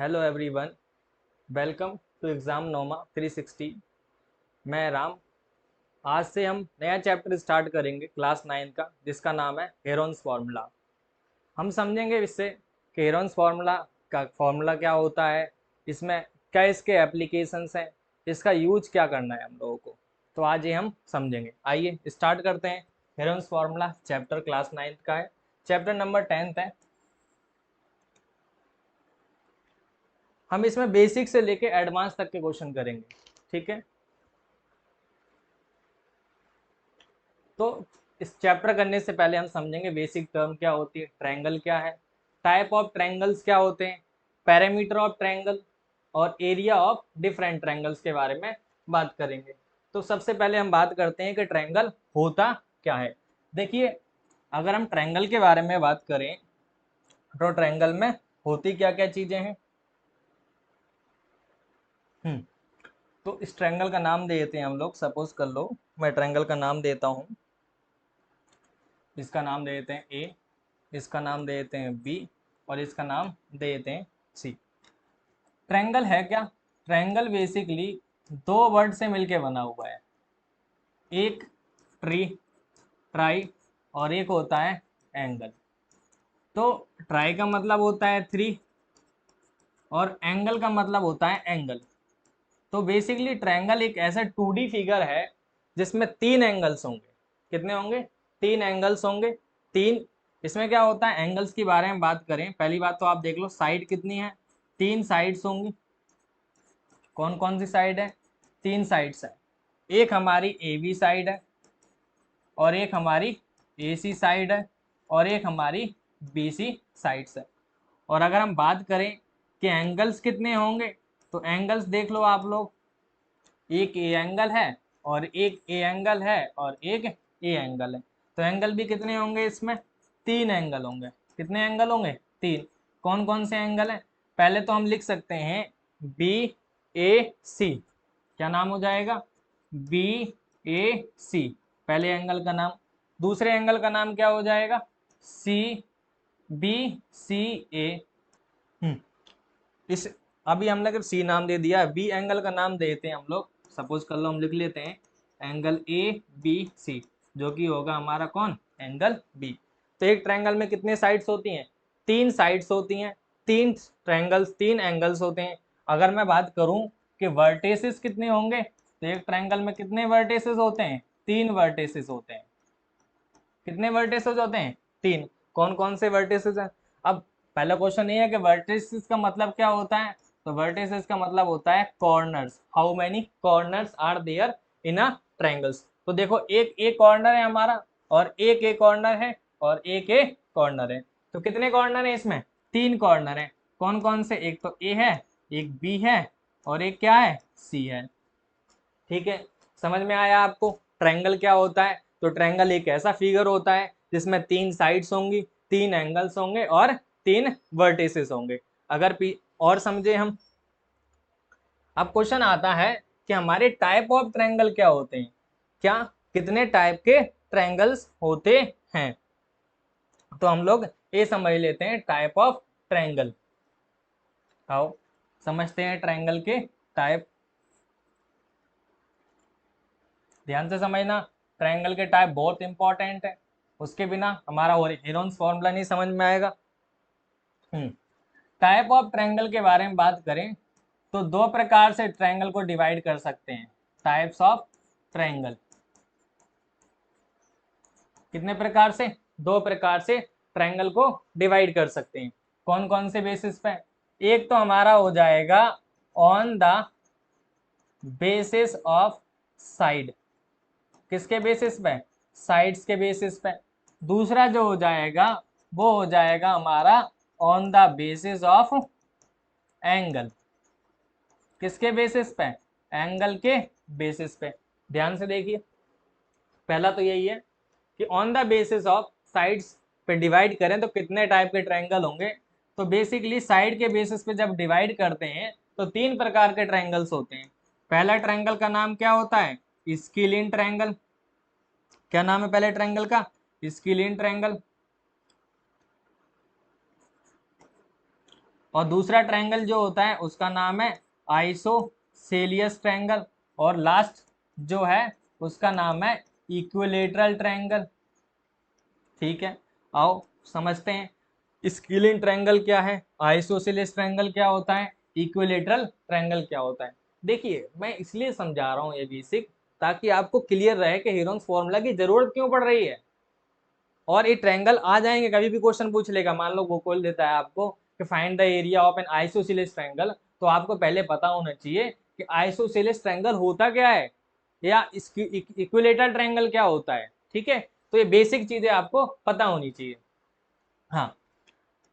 Hello everyone, welcome to exam नोमा 360। मैं राम। आज से हम नया चैप्टर स्टार्ट करेंगे क्लास 9 का, जिसका नाम है हेरोन्स फार्मूला। हम समझेंगे इससे कि हेरोन्स फार्मूला का फॉर्मूला क्या होता है, इसमें क्या इसके एप्लीकेशंस हैं, इसका यूज क्या करना है हम लोगों को। तो आज ये हम समझेंगे। आइए स्टार्ट करते हैं। हेरोन्स फार्मूला चैप्टर क्लास 9 का है, चैप्टर नंबर 10 है। हम इसमें बेसिक से लेके एडवांस तक के क्वेश्चन करेंगे, ठीक है। तो इस चैप्टर करने से पहले हम समझेंगे बेसिक टर्म क्या होती है, ट्रायंगल क्या है, टाइप ऑफ ट्रायंगल्स क्या होते हैं, पैरामीटर ऑफ ट्रायंगल और एरिया ऑफ डिफरेंट ट्रायंगल्स के बारे में बात करेंगे। तो सबसे पहले हम बात करते हैं कि ट्रायंगल होता क्या है। देखिए, अगर हम ट्रायंगल के बारे में बात करें तो ट्रायंगल में होती क्या क्या चीजें हैं। तो इस ट्रायंगल का नाम दे देते हैं हम लोग। सपोज कर लो मैं ट्रायंगल का नाम देता हूँ। इसका नाम दे देते हैं ए, इसका नाम दे देते हैं बी और इसका नाम दे देते हैं सी। ट्रायंगल है क्या? ट्रायंगल बेसिकली दो वर्ड से मिलके बना हुआ है। एक ट्री, ट्राई, और एक होता है एंगल। तो ट्राई का मतलब होता है थ्री और एंगल का मतलब होता है एंगल। तो बेसिकली ट्रायंगल एक ऐसा 2D फिगर है जिसमें तीन एंगल्स होंगे। कितने होंगे? तीन एंगल्स होंगे। तीन। इसमें क्या होता है, एंगल्स के बारे में बात करें, पहली बात तो आप देख लो साइड कितनी है। तीन साइड्स होंगी। कौन कौन सी साइड है? तीन साइड्स है। एक हमारी ए बी साइड है और एक हमारी ए सी साइड है और एक हमारी बी सी साइड्स है। और अगर हम बात करें कि एंगल्स कितने होंगे, तो एंगल्स देख लो आप लोग। एक ए एंगल है और एक ए एंगल है और एक ए एंगल है। तो एंगल भी कितने होंगे इसमें? तीन एंगल होंगे। कितने एंगल होंगे? तीन। कौन कौन से एंगल हैं? पहले तो हम लिख सकते हैं बी ए सी। क्या नाम हो जाएगा? बी ए सी, पहले एंगल का नाम। दूसरे एंगल का नाम क्या हो जाएगा? सी बी सी ए। इस अभी हमने अगर सी नाम दे दिया, बी एंगल का नाम देते हैं हम लोग। सपोज कर लो हम लिख लेते हैं एंगल ए बी सी, जो कि होगा हमारा कौन? Angle B. तो एक ट्रायंगल में कितने साइड्स होती हैं? तीन साइड्स होती हैं। तीन ट्रायंगल्स, तीन एंगल्स होते हैं। अगर मैं बात करूं कि वर्टेसेस कितने होंगे, तो एक ट्रायंगल में कितने वर्टेसेस होते हैं? तीन वर्टेसेस होते हैं। कितने वर्टेसेस होते हैं? तीन। कौन कौन से वर्टेसेस हैं? अब पहला क्वेश्चन ये है कि वर्टेसेस का मतलब क्या होता है। तो वर्टेसेस का मतलब होता है corners. How many corners are there in a triangles. तो देखो, एक एक कॉर्नर है हमारा और एक कॉर्नर है और एक कॉर्नर है। तो कितने कॉर्नर है इसमें? तीन कॉर्नर है। कौन कौन से? एक तो ए है, एक बी है और एक क्या है? सी है। ठीक है, समझ में आया आपको ट्रायंगल क्या होता है? तो ट्रायंगल एक ऐसा फिगर होता है जिसमें तीन साइड्स होंगी, तीन एंगल्स होंगे और तीन वर्टिसेस होंगे। अगर और समझे हम। अब क्वेश्चन आता है कि हमारे टाइप ऑफ ट्रायंगल क्या होते हैं, क्या कितने टाइप के ट्रायंगल्स होते हैं। तो हम लोग ये समझ लेते हैं टाइप ऑफ ट्रायंगल। आओ समझते हैं ट्रायंगल के टाइप। ध्यान से समझना, ट्रायंगल के टाइप बहुत इंपॉर्टेंट है। उसके बिना हमारा हेरोन्स फॉर्मूला नहीं समझ में आएगा। टाइप ऑफ ट्रायंगल के बारे में बात करें तो दो प्रकार से ट्रायंगल को डिवाइड कर सकते हैं। टाइप्स ऑफ ट्रायंगल कितने प्रकार से? दो प्रकार से ट्रायंगल को डिवाइड कर सकते हैं। कौन कौन से बेसिस पे? एक तो हमारा हो जाएगा on the basis of side. किसके बेसिस पे? साइड्स के बेसिस पे। दूसरा जो हो जाएगा वो हो जाएगा हमारा on the basis of angle. किसके बेसिस पे? एंगल के बेसिस पे। ध्यान से देखिए, पहला तो यही है कि on the basis of sides पे डिवाइड करें तो कितने टाइप के ट्रायंगल होंगे। तो बेसिकली साइड के बेसिस पे जब डिवाइड करते हैं तो तीन प्रकार के ट्रायंगल्स होते हैं। पहला ट्रायंगल का नाम क्या होता है? Scalene triangle. क्या नाम है पहले ट्रायंगल का? Scalene triangle. और दूसरा ट्रायंगल जो होता है उसका नाम है आइसोसेलियस ट्रायंगल, और लास्ट जो है उसका नाम है इक्विलेटरल ट्रायंगल। ठीक है, आओ समझते हैं स्केलिन ट्रायंगल क्या है, आइसोसेलियस ट्रायंगल क्या होता है, इक्विलेटरल ट्रायंगल क्या होता है। देखिए मैं इसलिए समझा रहा हूँ ये बेसिक, ताकि आपको क्लियर रहे कि हीरोन्स फॉर्मूला की जरूरत क्यों पड़ रही है। और ये ट्रायंगल आ जाएंगे, कभी भी क्वेश्चन पूछ लेगा, मान लो गोकुल देता है आपको कि find the area of N isosceles triangle, तो आपको पहले पता होना चाहिए कि आइसोसेलिस ट्रायंगल होता क्या है या इक्विलेटरल ट्रायंगल क्या होता है। ठीक है, तो ये बेसिक चीजें आपको पता होनी चाहिए। हाँ,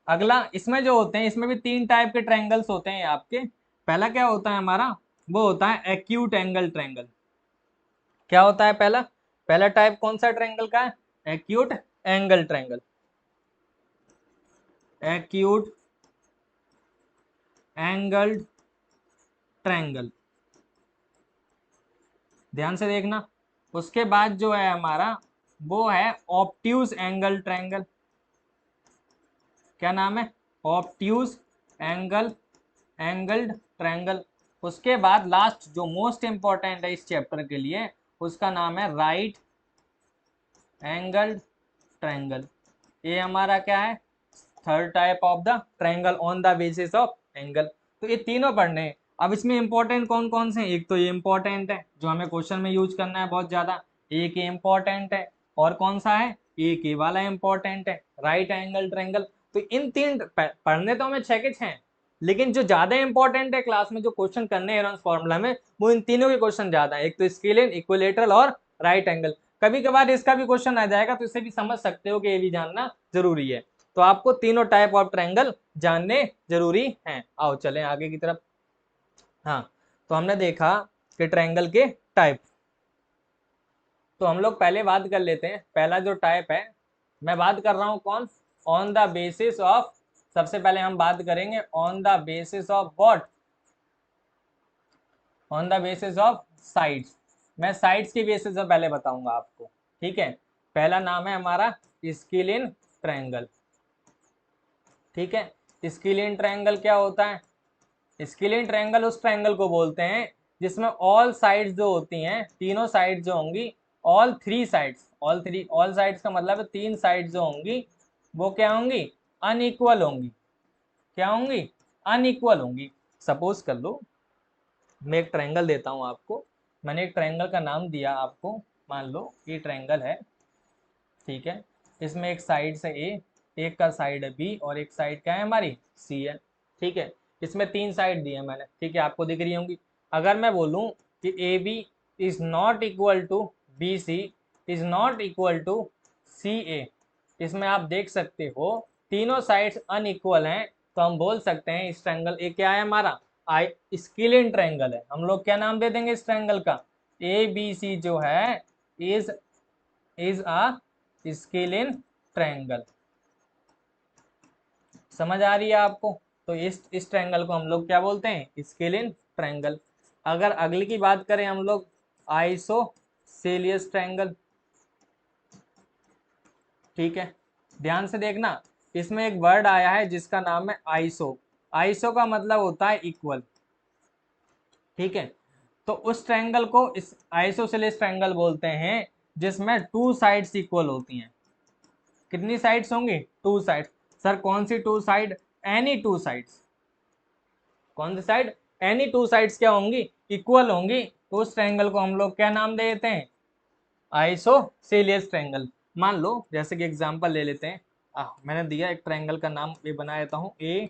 अगला इसमें जो होते हैं, इसमें भी तीन टाइप के ट्रायंगल्स होते हैं आपके। पहला क्या होता है हमारा, वो होता है एक्यूट एंगल ट्रायंगल। क्या होता है पहला, पहला टाइप कौन सा ट्रायंगल का है, acute angle triangle. Acute angled triangle, ध्यान से देखना। उसके बाद जो है हमारा वो है ऑब्ट्यूज एंगल ट्रायंगल। क्या नाम है, ऑब्ट्यूज एंगल्ड ट्रायंगल। उसके बाद लास्ट जो मोस्ट इंपॉर्टेंट है इस चैप्टर के लिए, उसका नाम है राइट एंगल्ड ट्रायंगल। ये हमारा क्या है, third type of the triangle on the basis of angle. तो ये तीनों पढ़ने हैं। अब इसमें इंपॉर्टेंट कौन कौन से हैं, एक तो ये इंपॉर्टेंट है जो हमें क्वेश्चन में यूज करना है बहुत ज्यादा, एक ये इंपॉर्टेंट है, और कौन सा है, एक ये वाला इंपॉर्टेंट है, राइट एंगल ट्रायंगल। तो इन तीन पढ़ने तो हमें 6 के 6 हैं, लेकिन जो ज्यादा इंपॉर्टेंट है क्लास में जो क्वेश्चन करने हैं हेरोन्स फॉर्मूला में, वो इन तीनों के क्वेश्चन ज्यादा है, एक तो स्केलिन, इक्विलेटरल और राइट एंगल। कभी कभार इसका भी क्वेश्चन आ जाएगा, तो इसे भी समझ सकते हो कि ये भी जानना जरूरी है। तो आपको तीनों टाइप ऑफ ट्रायंगल जानने जरूरी हैं। आओ चलें आगे की तरफ। हाँ, तो हमने देखा कि ट्रायंगल के टाइप। तो हम लोग पहले बात कर लेते हैं, पहला जो टाइप है मैं बात कर रहा हूं कौन, ऑन द बेसिस ऑफ, सबसे पहले हम बात करेंगे on the basis of what, on the basis of sides. मैं साइड्स की बेसिस पे पहले बताऊंगा आपको। ठीक है, पहला नाम है हमारा स्केलिन ट्रायंगल। ठीक है, स्केलिन ट्रायंगल क्या होता है, स्केलिन ट्रायंगल उस ट्रायंगल को बोलते हैं जिसमें ऑल साइड्स जो होती हैं, तीनों साइड्स जो होंगी, all three sides, all sides का मतलब है तीन साइड्स जो होंगी वो क्या होंगी, अनइक्वल होंगी। क्या होंगी, अनइक्वल होंगी। सपोज कर लो मैं एक ट्रायंगल देता हूं आपको, मैंने एक ट्रायंगल का नाम दिया आपको, मान लो ये ट्रायंगल है। ठीक है, इसमें एक साइड से ए, एक का साइड है बी, और एक साइड क्या है हमारी सी है। ठीक है, इसमें तीन साइड दी है मैंने, ठीक है आपको दिख रही होंगी। अगर मैं बोलूं कि A B is not equal to B C is not equal to C A, इसमें आप देख सकते हो तीनों साइड्स अनइक्वल हैं, तो हम बोल सकते हैं इस ट्रायंगल ए क्या है हमारा, आई स्केलिन ट्रायंगल है। हम लोग क्या नाम दे देंगे इस ट्रायंगल का, ए बी सी जो है इज अ स्केलिन ट्रायंगल। समझ आ रही है आपको। तो इस ट्रायंगल को हम लोग क्या बोलते हैं, स्केलिन ट्रायंगल। अगर अगली की बात करें हम लोग, आइसोसेलियस ट्रायंगल। ठीक है, ध्यान से देखना, इसमें एक वर्ड आया है जिसका नाम है आइसो। आइसो का मतलब होता है इक्वल। ठीक है, तो उस ट्रायंगल को इस आइसोसेलियस ट्रायंगल बोलते हैं जिसमें टू साइड्स इक्वल होती हैं। कितनी साइड्स होंगी, टू साइड्स। सर कौन सी two side, any two sides. कौन सी साइड, एनी टू साइड्स क्या होंगी, इक्वल होंगी। तो उस ट्रायंगल को हम लोग क्या नाम दे देते हैं, आइसोसेलियस ट्रायंगल। मान लो जैसे कि एग्जांपल ले लेते हैं, मैंने दिया एक ट्रायंगल का नाम ये बना देता हूँ ए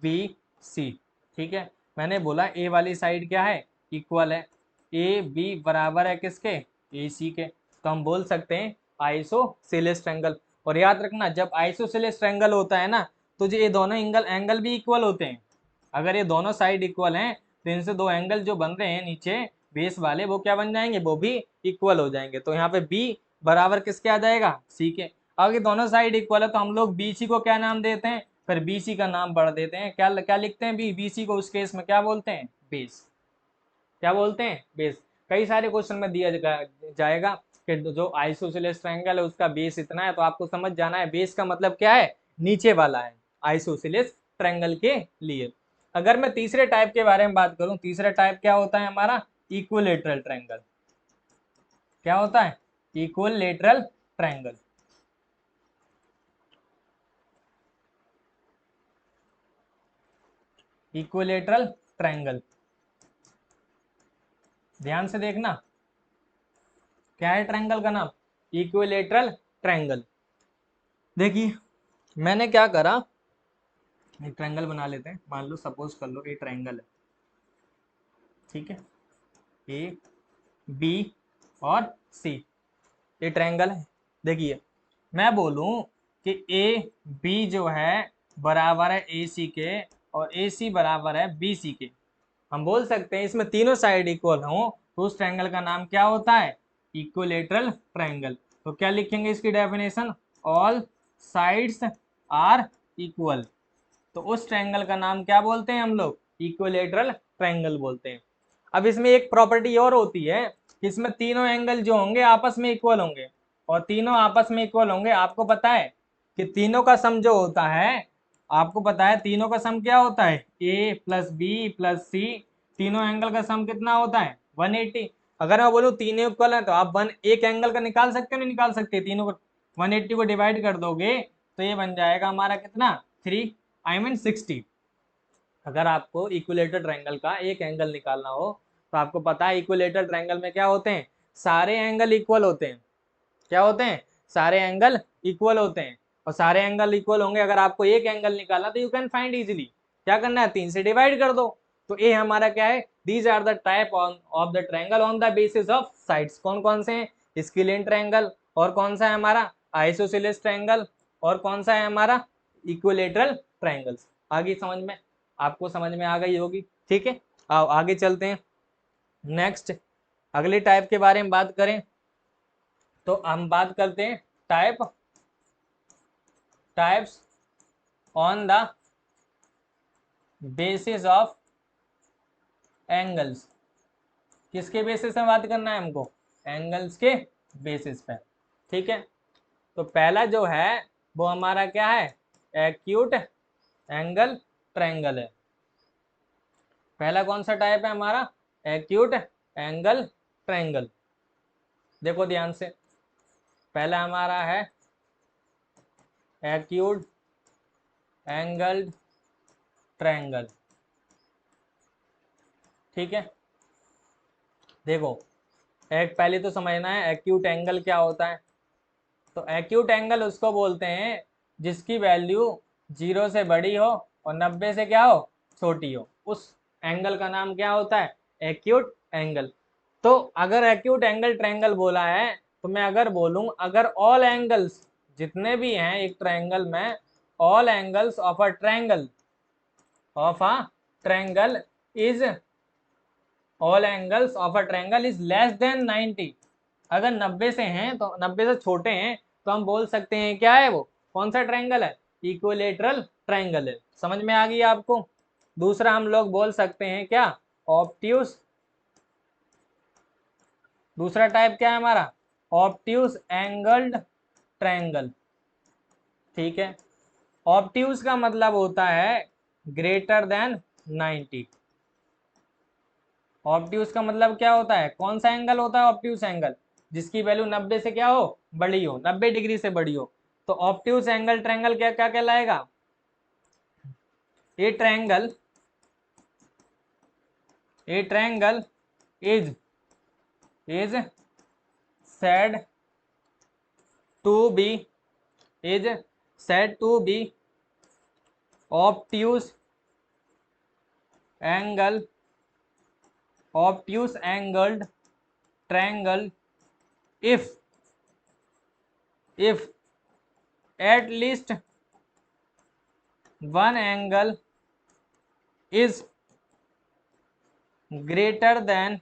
बी सी। ठीक है, मैंने बोला ए वाली साइड क्या है, इक्वल है, ए बी बराबर है किसके, ए सी के, तो हम बोल सकते हैं आइसोसेलियस ट्रायंगल। और याद रखना जब आइसोसेलियस ट्रायंगल होता है ना, तो ये दोनों एंगल भी इक्वल होते हैं। अगर ये दोनों साइड इक्वल हैं तो इनसे दो एंगल जो बन रहे हैं नीचे बेस वाले, वो क्या बन जाएंगे, वो भी इक्वल हो जाएंगे। तो यहाँ पे बी बराबर किसके आ जाएगा, सी के। अगर दोनों साइड इक्वल है तो हम लोग बी सी को क्या नाम देते हैं, फिर बी सी का नाम बढ़ देते हैं, क्या क्या लिखते हैं, बी सी को उस केस में क्या बोलते हैं, बेस। क्या बोलते हैं, बेस। कई सारे क्वेश्चन में दिया जाएगा कि जो आइसोसेलेस ट्रायंगल है उसका बेस इतना है, तो आपको समझ जाना है बेस का मतलब क्या है, नीचे वाला है आइसोसेलेस ट्रायंगल के लिए। अगर मैं तीसरे टाइप के बारे में बात करूं, तीसरा टाइप क्या होता है हमारा, इक्विलेटरल ट्रायंगल। क्या होता है, इक्विलेटरल ट्रायंगल। इक्विलेटरल ट्रायंगल, ध्यान से देखना, क्या है ट्रायंगल का नाम, इक्विलेटरल ट्रायंगल। देखिए मैंने क्या करा, एक ट्रायंगल बना लेते हैं, मान लो सपोज कर लो ये ट्रायंगल है, ठीक है, ए बी और सी, ये ट्रायंगल है। देखिए मैं बोलूं कि ए बी जो है बराबर है ए सी के और ए सी बराबर है बी सी के, हम बोल सकते हैं इसमें तीनों साइड इक्वल हो तो उस ट्रायंगल का नाम क्या होता है, इक्विलेटरल ट्रायंगल। तो क्या लिखेंगे इसकी definition, all sides are equal. तो उस ट्रायंगल का नाम क्या बोलते हैं हम लोग, इक्विलेटरल ट्रायंगल बोलते हैं। अब इसमें एक प्रॉपर्टी और होती है कि इसमें तीनों एंगल जो होंगे आपस में इक्वल होंगे, और तीनों आपस में इक्वल होंगे। आपको पता है कि तीनों का सम जो होता है, आपको पता है तीनों का सम क्या होता है, ए प्लस बी प्लस सी, तीनों एंगल का सम कितना होता है 180। अगर मैं बोलूँ तीनों इक्वल है तो आप एक एंगल का निकाल सकते हो, नहीं निकाल सकते, तीनों को 180 को डिवाइड कर दोगे तो ये बन जाएगा हमारा कितना 60। अगर आपको इक्विलेटरल ट्रायंगल का एक एंगल निकालना हो तो आपको पता है इक्विलेटरल ट्रायंगल में क्या होते हैं, सारे एंगल इक्वल होते हैं। क्या होते हैं, सारे एंगल इक्वल होते हैं, और सारे एंगल इक्वल होंगे। अगर आपको एक एंगल निकालना तो यू कैन फाइंड इजीली, क्या करना है 3 से डिवाइड कर दो। तो ये हमारा क्या है, these are the type of the triangle on the basis of sides. कौन कौन से हैं, स्केलियन ट्रायंगल, और कौन सा है हमारा आइसोसेलेस ट्रायंगल, और कौन सा है हमारा इक्विलेटरल ट्रायंगल्स। आगे समझ में, आपको समझ में आ गई होगी, ठीक है। आओ आगे चलते हैं, नेक्स्ट अगले टाइप के बारे में बात करें तो हम बात करते हैं types on the basis of angles. किसके बेसिस पे बात करना है हमको, एंगल्स के बेसिस पे, ठीक है। तो पहला जो है वो हमारा क्या है, एक्यूट एंगल ट्रायंगल है। पहला कौन सा टाइप है हमारा, एक्यूट एंगल ट्रायंगल। देखो ध्यान से, पहला हमारा है एक्यूट एंगल ट्रायंगल, ठीक है। देखो एक पहले तो समझना है एक्यूट एंगल क्या होता है। तो एक्यूट एंगल उसको बोलते हैं जिसकी वैल्यू 0 से बड़ी हो और 90 से क्या हो, छोटी हो, उस एंगल का नाम क्या होता है, एक्यूट एंगल। तो अगर एक्यूट एंगल ट्रायंगल बोला है तो मैं अगर बोलूं, अगर ऑल एंगल्स जितने भी हैं एक ट्रायंगल में, all angles of a triangle is all angles of a triangle is less than 90। अगर 90 से हैं तो 90 से छोटे हैं तो हम बोल सकते हैं क्या है वो, कौन सा ट्रायंगल है, इक्विलेटरल ट्रायंगल है। समझ में आ गई आपको। दूसरा हम लोग बोल सकते हैं क्या, ऑब्ट्यूज। दूसरा टाइप क्या है हमारा, ऑब्ट्यूज एंगल्ड ट्रायंगल, ठीक है। ऑब्ट्यूज का मतलब होता है ग्रेटर देन 90। ऑब्ट्यूज का मतलब क्या होता है, कौन सा एंगल होता है ऑब्ट्यूज एंगल, जिसकी वैल्यू 90 से क्या हो, बड़ी हो, 90 डिग्री से बड़ी हो। तो ऑब्ट्यूज एंगल ट्रायंगल क्या क्या कहलाएगा, ए triangle is said to be is said to be obtuse angle obtuse angled triangle if at least one angle is greater than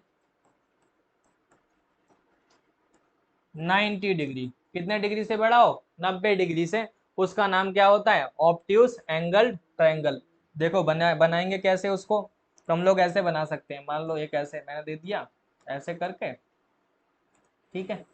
90 degree. कितने डिग्री से बड़ा हो, 90 डिग्री से, उसका नाम क्या होता है, ऑब्ट्यूज एंगल ट्रायंगल। देखो बनाएंगे कैसे उसको, तो हम लोग ऐसे बना सकते हैं, मान लो एक ऐसे मैंने दे दिया ऐसे करके, ठीक है।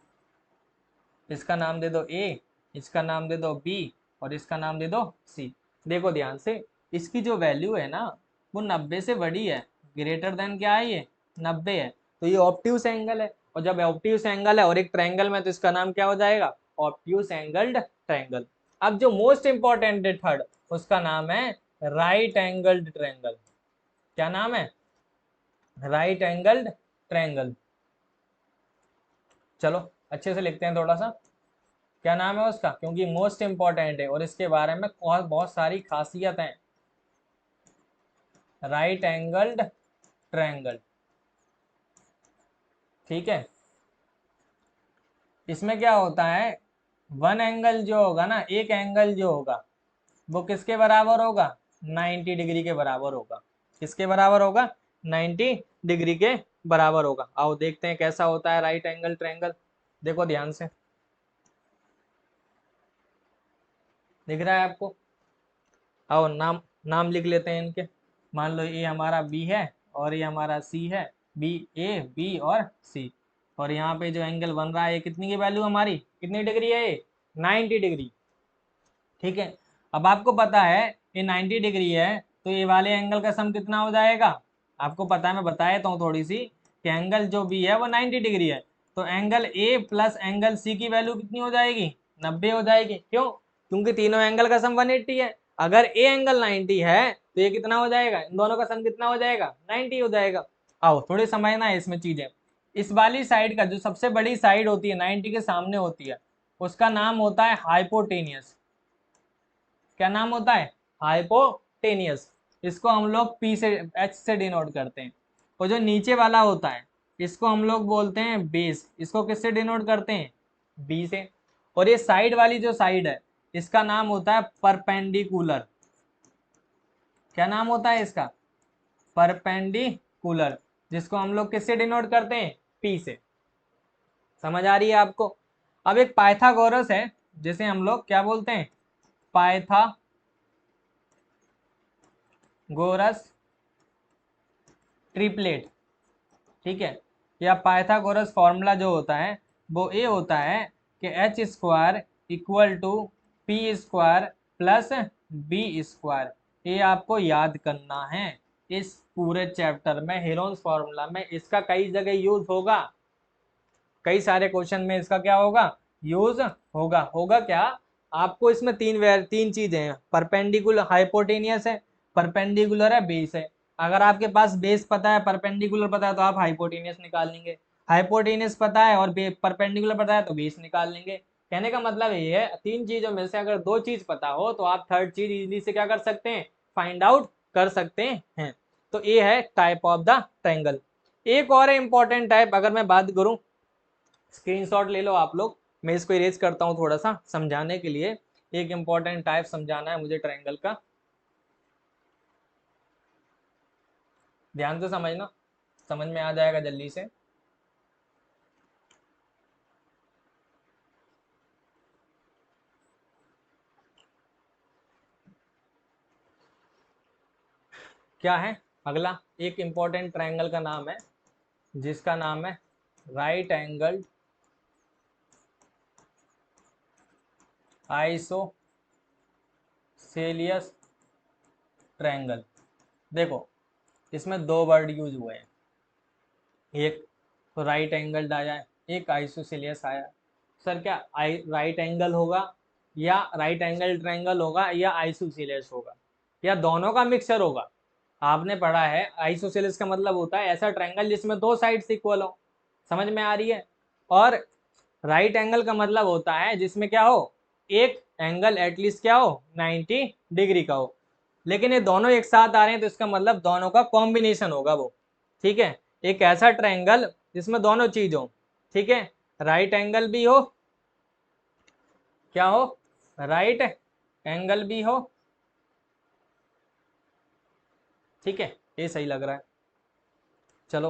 इसका नाम दे दो ए, इसका नाम दे दो बी, और इसका नाम दे दो सी। देखो ध्यान से, इसकी जो वैल्यू है ना वो 90 से बड़ी है, ग्रेटर देन क्या है ये 90 है, तो ये ऑब्ट्यूस एंगल है। और जब ऑब्ट्यूस एंगल है और एक ट्रायंगल में, तो इसका नाम क्या हो जाएगा, ऑब्ट्यूस एंगल्ड ट्रायंगल। अब जो मोस्ट इंपॉर्टेंट है थर्ड, उसका नाम है राइट एंगल्ड ट्रायंगल। क्या नाम है, राइट एंगल्ड ट्रायंगल। चलो अच्छे से लिखते हैं थोड़ा सा, क्या नाम है उसका, क्योंकि मोस्ट इंपॉर्टेंट है और इसके बारे में बहुत बहुत सारी खासियत है। राइट एंगल्ड ट्रायंगल, ठीक है। इसमें क्या होता है, वन एंगल जो होगा ना, एक एंगल जो होगा वो किसके बराबर होगा, 90 डिग्री के बराबर होगा। किसके बराबर होगा, 90 डिग्री के बराबर होगा। आओ देखते हैं कैसा होता है राइट एंगल ट्रायंगल। देखो ध्यान से, दिख रहा है आपको। आओ नाम नाम लिख लेते हैं इनके। मान लो ये हमारा बी है और ये हमारा सी है, बी ए बी और सी। और यहाँ पे जो एंगल बन रहा है कितनी की वैल्यू हमारी, कितनी डिग्री है ये, 90 डिग्री, ठीक है। अब आपको पता है ये 90 डिग्री है, तो ये वाले एंगल का सम कितना हो जाएगा, आपको पता है, मैं बता देता हूँ थोड़ी सी, कि एंगल जो भी है वो 90 डिग्री है, तो angle A plus angle C की वैल्यू कितनी हो जाएगी, 90 हो जाएगी। क्यों, क्योंकि तीनों एंगल का सम 180 है। अगर ए एंगल 90 है तो ये कितना हो जाएगा, इन दोनों का सम कितना हो जाएगा, 90 हो जाएगा। आओ थोड़ी समझना है इसमें चीजें। इस वाली साइड का जो सबसे बड़ी साइड होती है 90 के सामने होती है, उसका नाम होता है हाइपोटेनियस। क्या नाम होता है, हाइपोटेनियस। इसको हम लोग पी से, एच से डिनोट करते हैं। और जो नीचे वाला होता है इसको हम लोग बोलते हैं बेस। इसको किससे डिनोट करते हैं, बी से। और ये साइड वाली जो साइड है इसका नाम होता है परपेंडिकुलर। क्या नाम होता है इसका, परपेंडिकुलर, जिसको हम लोग किससे डिनोट करते हैं, पी से। समझ आ रही है आपको। अब एक पाइथागोरस है जिसे हम लोग क्या बोलते हैं, पाइथागोरस ट्रिपलेट, ठीक है। या पाइथागोरस फॉर्मूला जो होता है वो ये होता है कि H square equal to P square plus B square. ये आपको याद करना है। इस पूरे चैप्टर में हेरोन्स फॉर्मूला में इसका कई जगह यूज होगा, कई सारे क्वेश्चन में इसका क्या होगा, यूज होगा। होगा क्या, आपको इसमें तीन चीजें हैं, परपेंडिकुलर हाइपोटेनियस है, परपेंडिकुलर है, बेस है। अगर आपके पास बेस पता है, परपेंडिकुलर पता है, तो आप हाइपोटेनियस निकाल लेंगे। हाइपोटेनियस पता है और परपेंडिकुलर पता है तो बेस निकाल लेंगे। कहने का मतलब ये है, तीन चीजों में से अगर दो चीज पता हो तो आप थर्ड चीज इजीली से क्या कर सकते हैं, फाइंड आउट कर सकते हैं। तो ये है टाइप ऑफ द ट्रायंगल। एक और इंपॉर्टेंट टाइप अगर मैं बात करूं, स्क्रीनशॉट ले लो आप लोग, मैं इसको इरेज करता हूँ थोड़ा सा समझाने के लिए। एक इंपॉर्टेंट टाइप समझाना है मुझे ट्रायंगल का, ध्यान से समझना, समझ में आ जाएगा जल्दी से। क्या है अगला, एक इंपॉर्टेंट ट्रायंगल का नाम है जिसका नाम है राइट एंगल आइसोसेलियस ट्रायंगल। देखो इसमें दो वर्ड यूज हुए हैं, एक तो राइट एंगल्ड आया, एक आइसोसेलियस आया। सर क्या राइट एंगल होगा, या राइट एंगल ट्रायंगल होगा, या आइसोसेलियस होगा, या दोनों का मिक्सचर होगा। आपने पढ़ा है आइसोसेलियस का मतलब होता है ऐसा ट्रायंगल जिसमें दो साइड्स इक्वल हो। समझ में आ रही है। और राइट एंगल का मतलब होता है जिसमें क्या हो, एक एंगल एटलीस्ट क्या हो, 90 डिग्री का हो। लेकिन ये दोनों एक साथ आ रहे हैं तो इसका मतलब दोनों का कॉम्बिनेशन होगा वो, ठीक है। एक ऐसा ट्रायंगल जिसमें दोनों चीज हो, ठीक है, राइट एंगल भी हो, क्या हो, राइट एंगल भी हो, ठीक है। ये सही लग रहा है। चलो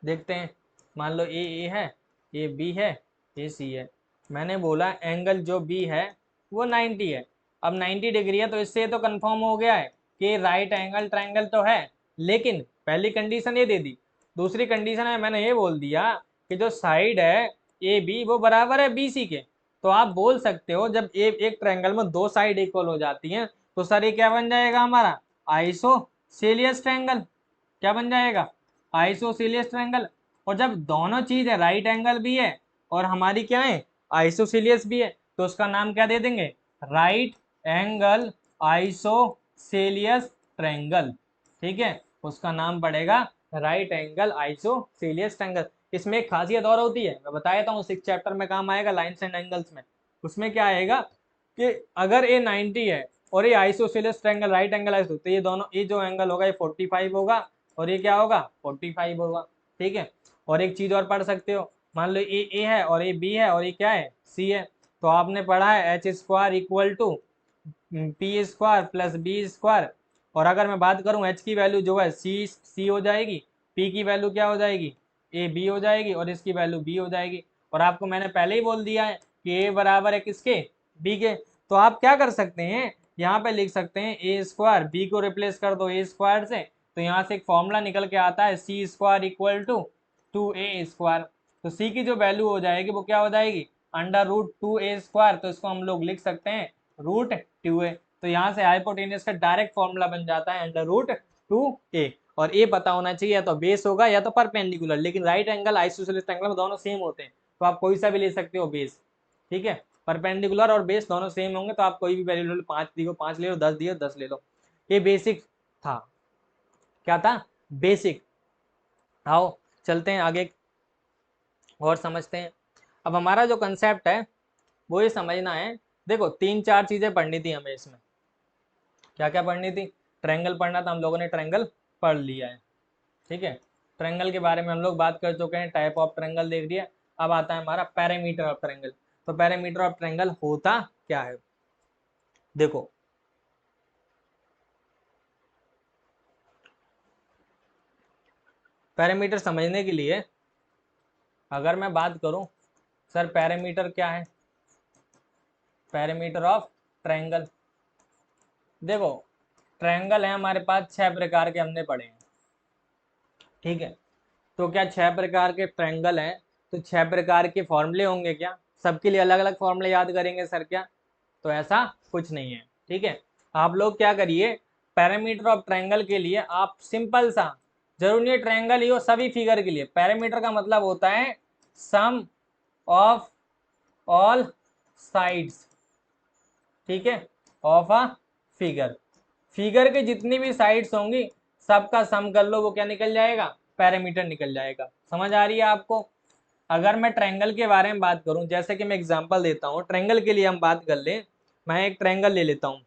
देखते हैं। मान लो ए है, ये बी है, ये सी है। मैंने बोला एंगल जो बी है वो 90 है। अब 90 डिग्री है तो इससे तो कंफर्म हो गया है कि राइट एंगल ट्रायंगल तो है। लेकिन पहली कंडीशन ये दे दी, दूसरी कंडीशन में मैंने ये बोल दिया कि जो साइड है ए बी वो बराबर है बी सी के। तो आप बोल सकते हो जब एक ट्रायंगल में दो साइड इक्वल हो जाती हैं तो सर ये क्या बन जाएगा हमारा, आइसोसेलियस ट्रायंगल। क्या बन जाएगा? Isosceles triangle. और जब दोनों चीज है, राइट एंगल भी है और हमारी क्या है, आइसोसेलियस भी है, तो उसका नाम क्या दे देंगे? Right angle isosceles triangle. ठीक है, उसका नाम पड़ेगा राइट एंगल आइसोसेलियस ट्रायंगल। इसमें एक खासियत और होती है, मैं बता देता हूँ, 6 चैप्टर में काम आएगा, लाइन्स एंड एंगल्स में। उसमें क्या आएगा कि अगर ये 90 है और ये isosceles triangle right angle iso, तो ये दोनों, ये जो एंगल होगा ये 45 होगा और ये क्या होगा? 45 होगा। ठीक है, और एक चीज और पढ़ सकते हो, मान लो ये ए है और ये बी है और ये क्या है? सी है। तो आपने पढ़ा है H square equal to P square plus B square. और अगर मैं बात करूं एच की वैल्यू जो है सी हो जाएगी, पी की वैल्यू क्या हो जाएगी? ए बी हो जाएगी और इसकी वैल्यू बी हो जाएगी। और आपको मैंने पहले ही बोल दिया है कि ए बराबर है किसके? बी के। तो आप क्या कर सकते हैं, यहाँ पे लिख सकते हैं ए स्क्वायर, बी को रिप्लेस कर दो ए स्क्वायर से, तो यहाँ से एक फॉर्मूला निकल के आता है C square equal to A square. तो सी की जो वैल्यू हो जाएगी वो क्या हो जाएगी? Under root 2a square. तो इसको हम लोग लिख सकते हैं रूट 2a। तो यहाँ से हाइपोटेन्यूज का डायरेक्ट फॉर्मूला बन जाता है अंडर रूट 2a। और ये पता होना चाहिए, या तो बेस होगा या तो परपेंडिकुलर, लेकिन राइट एंगल आइसोसेलेस ट्रायंगल में दोनों सेम होते हैं, तो आप कोई सा भी ले सकते हो बेस। ठीक है, परपेंडिकुलर और बेस दोनों सेम होंगे, तो आप कोई भी वैल्यू ले लो, 5 दियो 5 ले लो, 10 दियो 10 ले लो। ये बेसिक था। क्या था? बेसिक। आओ चलते हैं आगे और समझते हैं। अब हमारा जो कंसेप्ट है वो ये समझना है, देखो 3-4 चीजें पढ़नी थी हमें इसमें। क्या क्या पढ़नी थी? ट्रायंगल पढ़ना था, हम लोगों ने ट्रायंगल पढ़ लिया है। ठीक है, ट्रायंगल के बारे में हम लोग बात कर चुके हैं, टाइप ऑफ ट्रायंगल देख लिया। अब आता है हमारा पैरामीटर ऑफ ट्रायंगल। तो पैरामीटर ऑफ ट्रायंगल होता क्या है? देखो, पैरामीटर समझने के लिए अगर मैं बात करूं, सर पैरामीटर क्या है? पैरामीटर ऑफ ट्रायंगल, देखो ट्रायंगल है हमारे पास 6 प्रकार के, हमने पढ़े हैं। ठीक है, तो क्या 6 प्रकार के ट्रायंगल हैं तो 6 प्रकार के फॉर्मूले होंगे क्या? सबके लिए अलग अलग फॉर्मूले याद करेंगे सर क्या? तो ऐसा कुछ नहीं है। ठीक है, आप लोग क्या करिए, पैरामीटर ऑफ ट्रायंगल के लिए आप सिंपल सा, जरूरी नहीं ट्रायंगल ही हो, सभी फिगर के लिए पैरामीटर का मतलब होता है सम ऑफ ऑल साइड्स। ठीक है, ऑफ अ फिगर, फिगर के जितनी भी साइड्स होंगी सबका सम कर लो, वो क्या निकल जाएगा? पैरामीटर निकल जाएगा। समझ आ रही है आपको? अगर मैं ट्रायंगल के बारे में बात करूं, जैसे कि मैं एग्जांपल देता हूं, ट्रायंगल के लिए हम बात कर लें, मैं एक ट्रायंगल ले लेता हूं।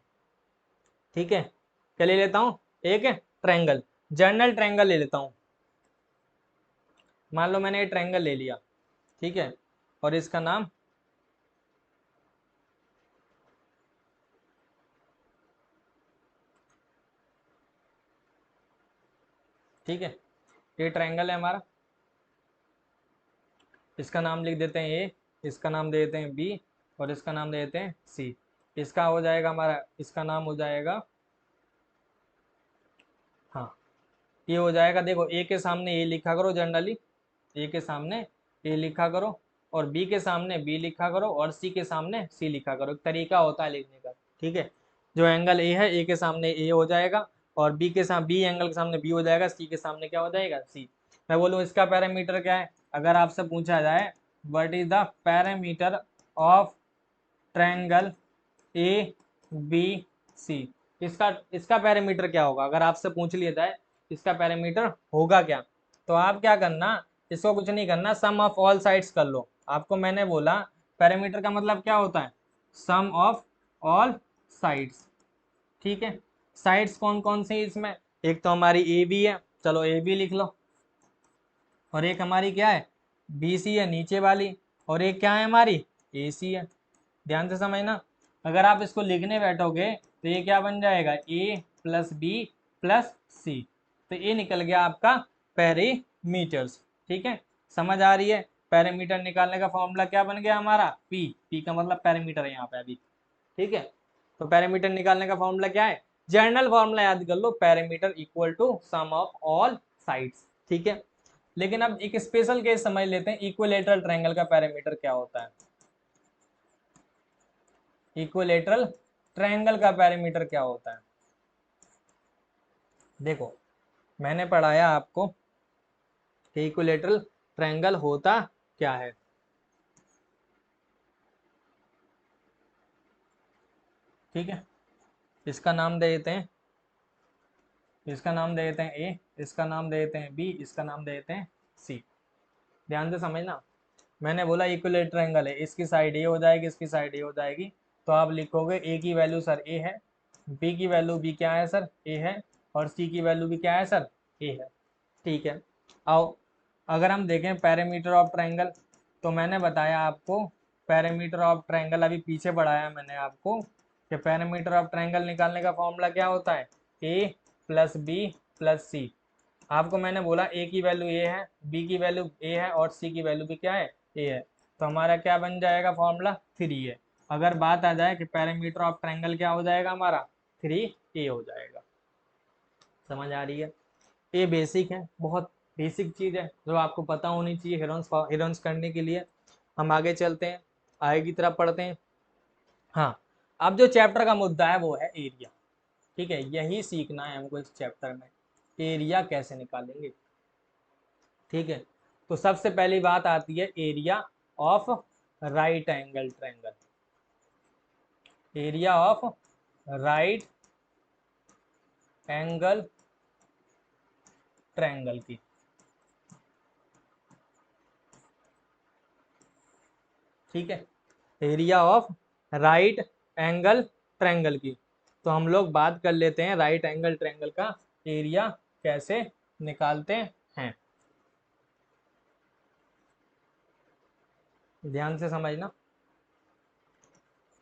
ठीक है, क्या ले लेता हूं? एक ट्रायंगल, जनरल ट्रायंगल ले लेता हूं। मान लो मैंने ये ट्रायंगल ले लिया। ठीक है, और इसका नाम, ठीक है, ये ट्रायंगल है हमारा, इसका नाम लिख देते हैं ए, इसका नाम दे देते हैं बी और इसका नाम दे देते हैं सी। इसका हो जाएगा हमारा, इसका नाम हो जाएगा, हाँ ये हो जाएगा, देखो ए के सामने ए लिखा करो जनरली, ए के सामने ए लिखा करो और बी के सामने बी लिखा करो और सी के सामने सी लिखा करो, एक तरीका होता है लिखने का। ठीक है, जो एंगल ए है ए के सामने ए हो जाएगा और बी के सामने बी एंगल के सामने बी हो जाएगा, सी के सामने क्या हो जाएगा? सी। मैं बोलूँ इसका पैरामीटर क्या है, अगर आपसे पूछा जाए what is the parameter of triangle A B C, इसका इसका पैरामीटर क्या होगा? अगर आपसे पूछ लिया जाए इसका पैरामीटर होगा क्या, तो आप क्या करना, इसको कुछ नहीं करना, सम ऑफ ऑल साइड्स कर लो। आपको मैंने बोला पैरामीटर का मतलब क्या होता है? सम ऑफ ऑल साइड्स। ठीक है, साइड्स कौन कौन सी इसमें? एक तो हमारी ए बी है, चलो ए बी लिख लो, और एक हमारी क्या है? बी सी है नीचे वाली, और एक क्या है हमारी? ए सी है। ध्यान से समझना, अगर आप इसको लिखने बैठोगे तो ये क्या बन जाएगा? ए प्लस बी प्लस सी। तो ये निकल गया आपका पेरीमीटर्स। ठीक है, समझ आ रही है? पैरामीटर निकालने का फॉर्मूला क्या बन गया हमारा? पी, पी का मतलब पैरामीटर है यहाँ पे अभी। ठीक है, तो पैरामीटर निकालने का फॉर्मूला क्या है? जनरल फॉर्मूला याद कर लो, perimeter equal to sum of all sides. ठीक है, लेकिन अब एक स्पेशल केस समझ लेते हैं, इक्विलेटरल ट्रायंगल का पैरामीटर क्या होता है। इक्विलेटरल ट्रायंगल का पैरामीटर क्या होता है? देखो मैंने पढ़ाया आपको कि इक्विलेटरल ट्रायंगल होता क्या है। ठीक है, इसका नाम दे देते हैं, इसका नाम दे देते हैं ए, इसका नाम दे देते हैं बी, इसका नाम दे देते हैं सी। ध्यान से समझना, मैंने बोला इक्विलेटरल ट्रायंगल है, इसकी साइड ए हो जाएगी, इसकी साइड ए हो जाएगी, तो आप लिखोगे ए की वैल्यू सर ए है, बी की वैल्यू बी क्या है सर ए है, और सी की वैल्यू भी क्या है सर ए है। ठीक है, आओ अगर हम देखें पैरामीटर ऑफ ट्रायंगल, तो मैंने बताया आपको पैरामीटर ऑफ ट्रायंगल, अभी पीछे बढ़ाया मैंने आपको कि पैरामीटर ऑफ ट्रायंगल निकालने का फॉर्मूला क्या होता है, ए प्लस बी प्लस सी। आपको मैंने बोला ए की वैल्यू ए है, बी की वैल्यू ए है, और सी की वैल्यू भी क्या है ए है, तो हमारा क्या बन जाएगा फॉर्मूला 3 है। अगर बात आ जाए कि पैरामीटर ऑफ ट्रायंगल क्या हो जाएगा हमारा 3a हो जाएगा। समझ आ रही है? ये बेसिक है, बहुत बेसिक चीज़ है जो आपको पता होनी चाहिए हिरॉन्स करने के लिए। हम आगे चलते हैं, आगे की तरफ पढ़ते हैं। हाँ, अब जो चैप्टर का मुद्दा है वो है एरिया। ठीक है, यही सीखना है हमको इस चैप्टर में, एरिया कैसे निकालेंगे। ठीक है, तो सबसे पहली बात आती है area of right angle triangle. Area of right angle triangle की। ठीक है, area of right angle triangle की। तो हम लोग बात कर लेते हैं राइट एंगल ट्रायंगल का एरिया कैसे निकालते हैं। ध्यान से समझना,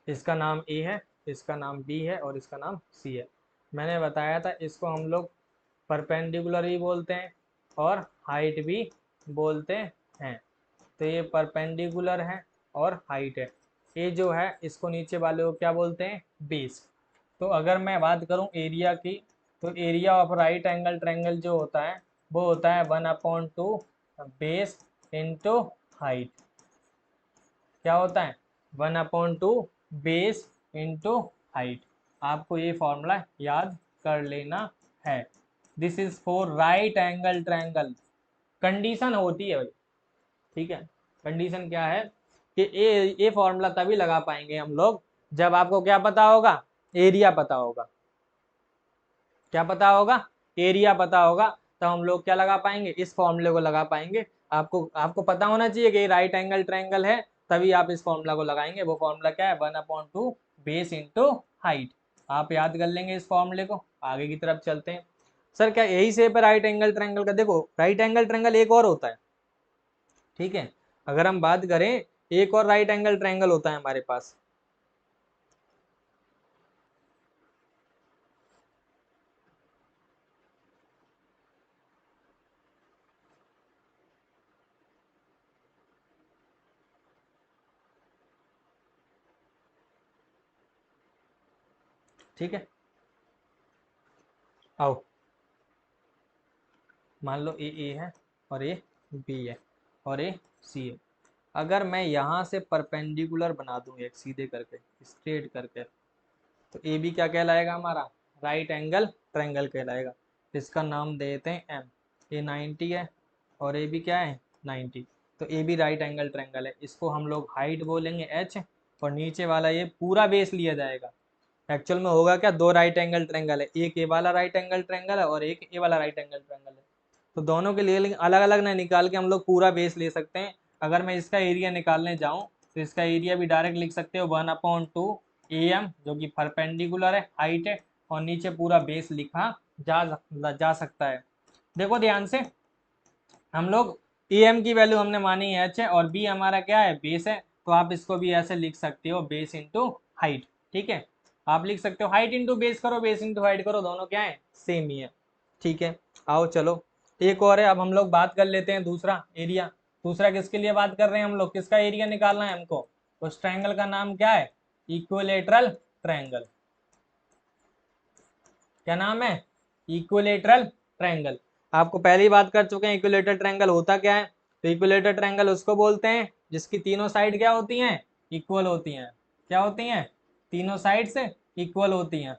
इसका नाम ए है, इसका नाम बी है, और इसका नाम सी है। मैंने बताया था इसको हम लोग परपेंडिकुलर भी बोलते हैं और हाइट भी बोलते हैं। तो ये परपेंडिकुलर है और हाइट है। ये जो है इसको नीचे वाले को क्या बोलते हैं, बेस। तो अगर मैं बात करूं एरिया की, तो area of right angle triangle जो होता है वो होता है 1/2 बेस इंटू हाइट। क्या होता है 1/2 बेस इंटू हाइट। आपको ये फॉर्मूला याद कर लेना है। This is for right angle triangle. Condition होती है भाई, ठीक है, कंडीशन क्या है कि ये फॉर्मूला तभी लगा पाएंगे हम लोग जब आपको क्या पता होगा, एरिया पता होगा। क्या पता होगा, एरिया पता होगा, तो हम लोग क्या लगा पाएंगे, इस फॉर्मूले को लगा पाएंगे। आपको आपको पता होना चाहिए कि राइट एंगल ट्रायंगल है, तभी आप इस फॉर्मूला को लगाएंगे। वो फॉर्मूला क्या है 1/2 बेस इंटू हाइट। आप याद कर लेंगे इस फॉर्मूले को। आगे की तरफ चलते हैं। सर क्या यही शेप है राइट एंगल ट्रायंगल का? देखो राइट एंगल ट्रायंगल एक और होता है। ठीक है, अगर हम बात करें एक और राइट एंगल ट्रायंगल होता है हमारे पास। ठीक है, आओ मान लो ए है और ए बी है और ए सी है। अगर मैं यहाँ से परपेंडिकुलर बना दूँ एक सीधे करके, स्ट्रेट करके, तो ए बी क्या कहलाएगा हमारा, राइट एंगल ट्रायंगल कहलाएगा। इसका नाम देते हैं एम। ए 90 है और ए बी क्या है 90, तो A B right angle triangle है। इसको हम लोग हाइट बोलेंगे एच, और नीचे वाला ये पूरा बेस लिया जाएगा। एक्चुअल में होगा क्या, दो राइट एंगल ट्रायंगल है, एक ए वाला राइट एंगल ट्रायंगल है और एक ए वाला राइट एंगल ट्रायंगल है। तो दोनों के लिए अलग अलग ना निकाल के हम लोग पूरा बेस ले सकते हैं। अगर मैं इसका एरिया निकालने जाऊं तो इसका एरिया भी डायरेक्ट लिख सकते हो 1/2 AM, जो कि परपेंडिकुलर है, हाइट है, और नीचे पूरा बेस लिखा जा सकता है। देखो ध्यान से, हम लोग AM की वैल्यू हमने मानी है एच है, और बी हमारा क्या है बेस है, तो आप इसको भी ऐसे लिख सकते हो बेस इंटू हाइट। ठीक है, आप लिख सकते हो हाइट इंटू बेस करो, बेस इंटू हाइट करो, दोनों क्या है सेम ही है। ठीक है, आओ चलो एक और है। अब हम लोग बात कर लेते हैं दूसरा एरिया। दूसरा किसके लिए बात कर रहे हैं हम लोग, किसका एरिया निकालना है हमको? उस ट्रायंगल का नाम क्या है, इक्विलेटरल ट्रायंगल। क्या नाम है, इक्विलेटरल ट्रायंगल। आपको पहली बात कर चुके हैं इक्विलेटरल ट्रायंगल होता क्या है। तो इक्विलेटरल ट्रायंगल उसको बोलते हैं जिसकी तीनों साइड क्या होती हैं, इक्वल होती हैं। क्या होती हैं, तीनों साइड से इक्वल होती हैं।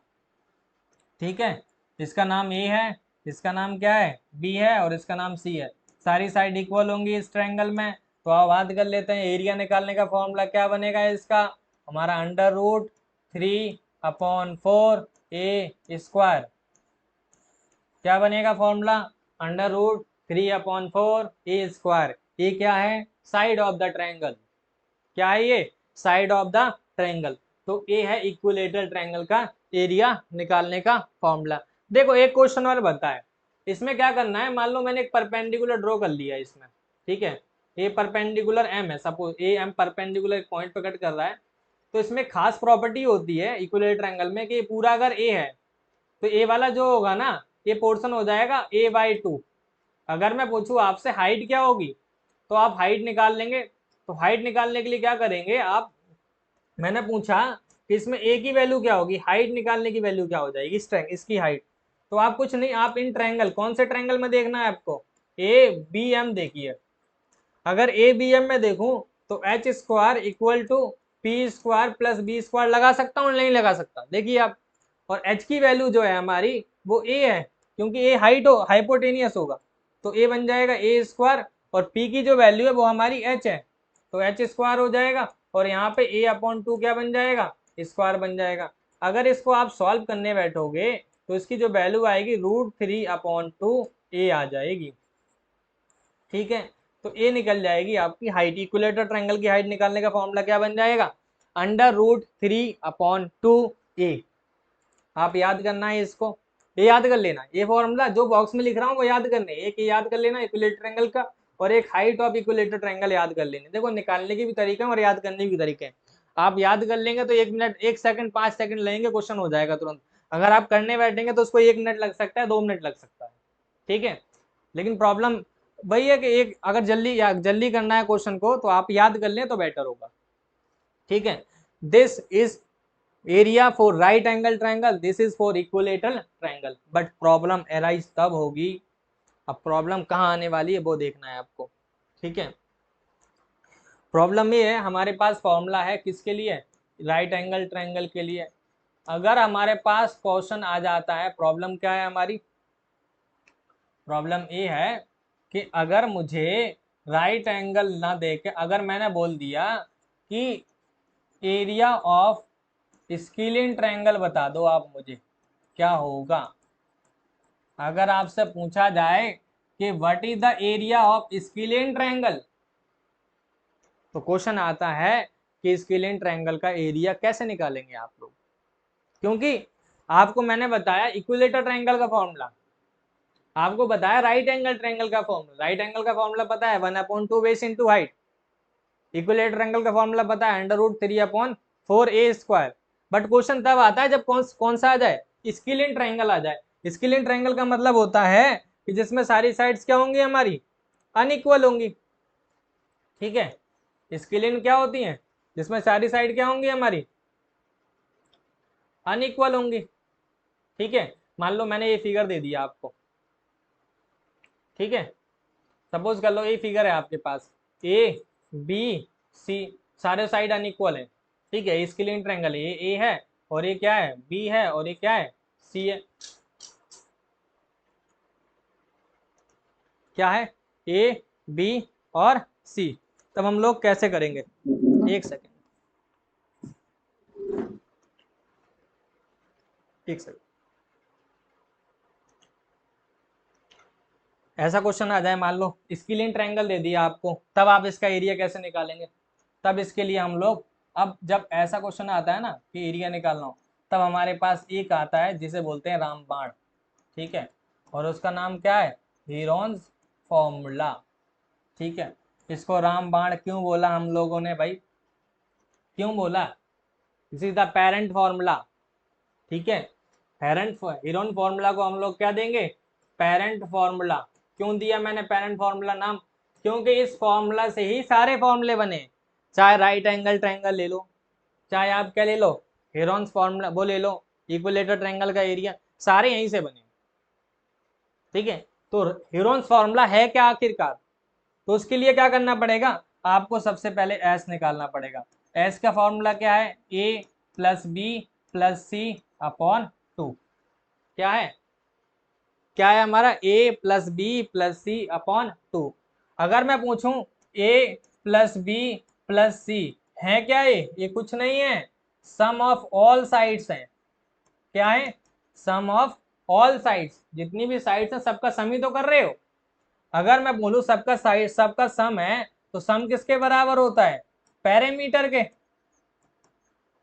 ठीक है, इसका नाम ए है, इसका नाम क्या है बी है और इसका नाम सी है, सारी साइड इक्वल होंगी इस ट्रायंगल में। तो आप बात कर लेते हैं एरिया निकालने का फॉर्मूला क्या बनेगा इसका, हमारा √3/4 a²। क्या बनेगा फॉर्मूला, √3/4 a²। ये क्या है, साइड ऑफ द ट्रायंगल। क्या है ये, साइड ऑफ द ट्रायंगल। तो ये है इक्विलेटरल ट्रायंगल का एरिया निकालने का फॉर्मूला। देखो एक क्वेश्चन और बताए, इसमें क्या करना है, मान लो मैंने एक परपेंडिकुलर ड्रॉ कर लिया इसमें, ठीक है, ये परपेंडिकुलर एम है, सपोज ए एम परपेंडिकुलर एक पॉइंट पे कट कर रहा है। तो इसमें खास प्रॉपर्टी होती है इक्विलेटरल ट्रायंगल में कि ये पूरा अगर ए है तो ए वाला जो होगा ना, ये पोर्शन हो जाएगा a/2। अगर मैं पूछूं आपसे हाइट क्या होगी, तो आप हाइट निकाल लेंगे। तो हाइट निकालने के लिए क्या करेंगे आप, मैंने पूछा कि इसमें ए की वैल्यू क्या होगी, हाइट निकालने की वैल्यू क्या हो जाएगी, इसकी हाइट। तो आप कुछ नहीं, आप इन ट्रायंगल, कौन से ट्रायंगल में देखना है आपको, ABM देखिए। अगर ABM में देखूं तो H² = P² + B² लगा सकता हूँ, नहीं लगा सकता, देखिए आप। और H की वैल्यू जो है हमारी वो A है, क्योंकि A हाइट हो हाइपोटेनियस होगा, तो A बन जाएगा A²। और P की जो वैल्यू है वो हमारी H है, तो H² हो जाएगा। और यहाँ पे A/2 क्या बन जाएगा, स्क्वायर बन जाएगा। अगर इसको आप सॉल्व करने बैठोगे तो इसकी जो वैल्यू आएगी √3/2 a आ जाएगी, ठीक है। तो ए निकल जाएगी आपकी हाइट। इक्विलेटर ट्रायंगल की हाइट निकालने का फॉर्मूला क्या बन जाएगा, √3/2a। आप याद करना है इसको, ये याद कर लेना, ये फॉर्मूला जो बॉक्स में लिख रहा हूँ वो याद करने, एक याद कर लेना इक्विलेटर ट्रायंगल का, और एक हाइट ऑफ इक्विलेटर ट्रायंगल याद कर लेने। देखो निकालने के भी तरीके हैं और याद करने के भी तरीके हैं। आप याद कर लेंगे तो 1 मिनट 1 सेकंड 5 सेकंड लगेंगे, क्वेश्चन हो जाएगा तुरंत। अगर आप करने बैठेंगे तो उसको 1 मिनट लग सकता है, 2 मिनट लग सकता है, ठीक है। लेकिन प्रॉब्लम वही है कि एक अगर जल्दी करना है क्वेश्चन को तो आप याद कर लें तो बेटर होगा, ठीक है। This is area for right angle triangle, this is for equilateral triangle. But problem arise तब होगी, अब प्रॉब्लम कहाँ आने वाली है वो देखना है आपको, ठीक है। प्रॉब्लम ये है, हमारे पास फॉर्मूला है किसके लिए, राइट एंगल ट्रायंगल के लिए। अगर हमारे पास क्वेश्चन आ जाता है, प्रॉब्लम क्या है हमारी, प्रॉब्लम ये है कि अगर मुझे राइट एंगल ना देके, अगर मैंने बोल दिया कि एरिया ऑफ स्केलिन ट्रायंगल बता दो आप मुझे, क्या होगा। अगर आपसे पूछा जाए कि what is the area of scalene triangle, तो क्वेश्चन आता है कि स्केलिन ट्रायंगल का एरिया कैसे निकालेंगे आप लोग, क्योंकि आपको मैंने बताया इक्विलेटर ट्रायंगल का फॉर्मूला, आपको बताया राइट एंगल ट्रायंगल का फॉर्मूला। राइट एंगल का फॉर्मूला पता है 1/2 base into height. Equilateral triangle का फॉर्मूला पता है √3/4a²। बट क्वेश्चन तब आता है जब कौन सा आ जाए, स्केलिन ट्रायंगल आ जाए। स्केलिन ट्रायंगल का मतलब होता है कि जिसमें सारी साइड्स क्या होंगी हमारी, अनइक्वल होंगी, ठीक है। स्केलिन क्या होती है, जिसमें सारी साइड क्या होंगी हमारी, अनइक्वल होंगी, ठीक है। मान लो मैंने ये फिगर दे दिया आपको, ठीक है। सपोज कर लो ये फिगर है आपके पास, A B C, सारे साइड अनइक्वल है, ठीक है। इसके लिए ट्रायंगल है, ये ए है और ये क्या है, बी है और ये क्या है, सी है। क्या है, ए बी और सी। तब हम लोग कैसे करेंगे, एक सेकेंड, एक सेकेंड। ऐसा क्वेश्चन आ जाए, मान लो स्केलिन ट्रायंगल दे दिया आपको, तब आप इसका एरिया कैसे निकालेंगे। तब इसके लिए हम लोग, अब जब ऐसा क्वेश्चन आता है ना कि एरिया निकालना हो, तब हमारे पास एक आता है जिसे बोलते हैं रामबाण, ठीक है। और उसका नाम क्या है, हीरोन्स फॉर्मूला, ठीक है। इसको रामबाण क्यों बोला हम लोगों ने भाई, क्यों बोला, this is the parent formula, ठीक है। पेरेंट हीरोन फॉर्मूला को हम लोग क्या देंगे, पेरेंट फॉर्मूला। क्यों दिया मैंने पेरेंट फॉर्मूला नाम, क्योंकि इस फॉर्मूला से ही सारे फॉर्मूले बने। चाहे राइट एंगल ट्रायंगल ले लो, चाहे आप क्या ले लो, हीरोन्स फॉर्मूला वो ले लो, इक्विलेटर ट्रायंगल का एरिया, सारे यहीं से बने, ठीक है। तो हीरोन्स फॉर्मूला है क्या आखिरकार, तो उसके लिए क्या करना पड़ेगा, आपको सबसे पहले एस निकालना पड़ेगा। एस का फॉर्मूला क्या है, A + B + C/2, क्या है, क्या है हमारा a plus B plus C upon 2। अगर मैं पूछूं a plus B plus C है क्या, ये कुछ नहीं है, सम ऑफ ऑल साइड्स है। क्या है, सम ऑफ ऑल साइड्स, जितनी भी साइड्स हैं सबका सम ही तो कर रहे हो। अगर मैं बोलूं सबका साइड सबका सम है, तो सम किसके बराबर होता है, पैरामीटर के।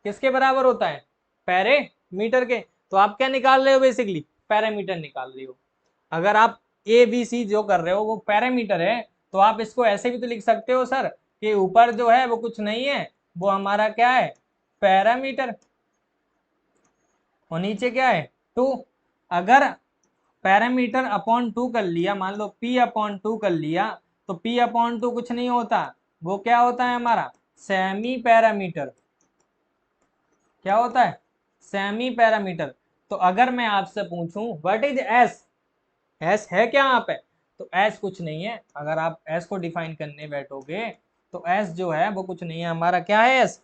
किसके बराबर होता है, पैरामीटर के। तो आप क्या निकाल रहे हो, बेसिकली पैरामीटर निकाल रहे हो। अगर आप ए बी सी जो कर रहे हो वो पैरामीटर है, तो आप इसको ऐसे भी तो लिख सकते हो सर कि ऊपर जो है वो कुछ नहीं है, वो हमारा क्या है, पैरामीटर, और नीचे क्या है 2। अगर पैरामीटर अपॉन 2 कर लिया, मान लो p अपॉन 2 कर लिया, तो p अपॉन 2 कुछ नहीं होता, वो क्या होता है हमारा सेमी पैरामीटर। क्या होता है, सेमी पैरामीटर। तो अगर मैं आपसे पूछूं व्हाट इज एस, एस है क्या यहाँ पे, तो एस कुछ नहीं है। अगर आप एस को डिफाइन करने बैठोगे तो एस जो है वो कुछ नहीं है हमारा, क्या है एस,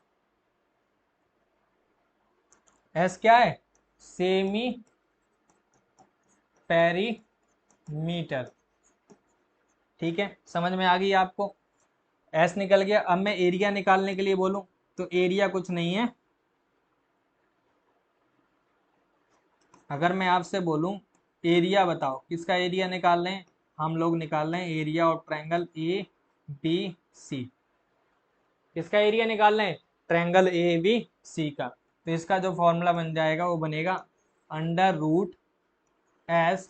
एस क्या है, सेमी पेरीमीटर। ठीक है, समझ में आ गई आपको, एस निकल गया। अब मैं एरिया निकालने के लिए बोलूं तो एरिया कुछ नहीं है। अगर मैं आपसे बोलूं एरिया बताओ, किसका एरिया निकाल रहे हैं, हम लोग निकाल रहे हैं area of triangle A B C. किसका एरिया निकाल रहे हैं, ट्रायंगल ए बी सी का। तो इसका जो फॉर्मूला बन जाएगा वो बनेगा under root S,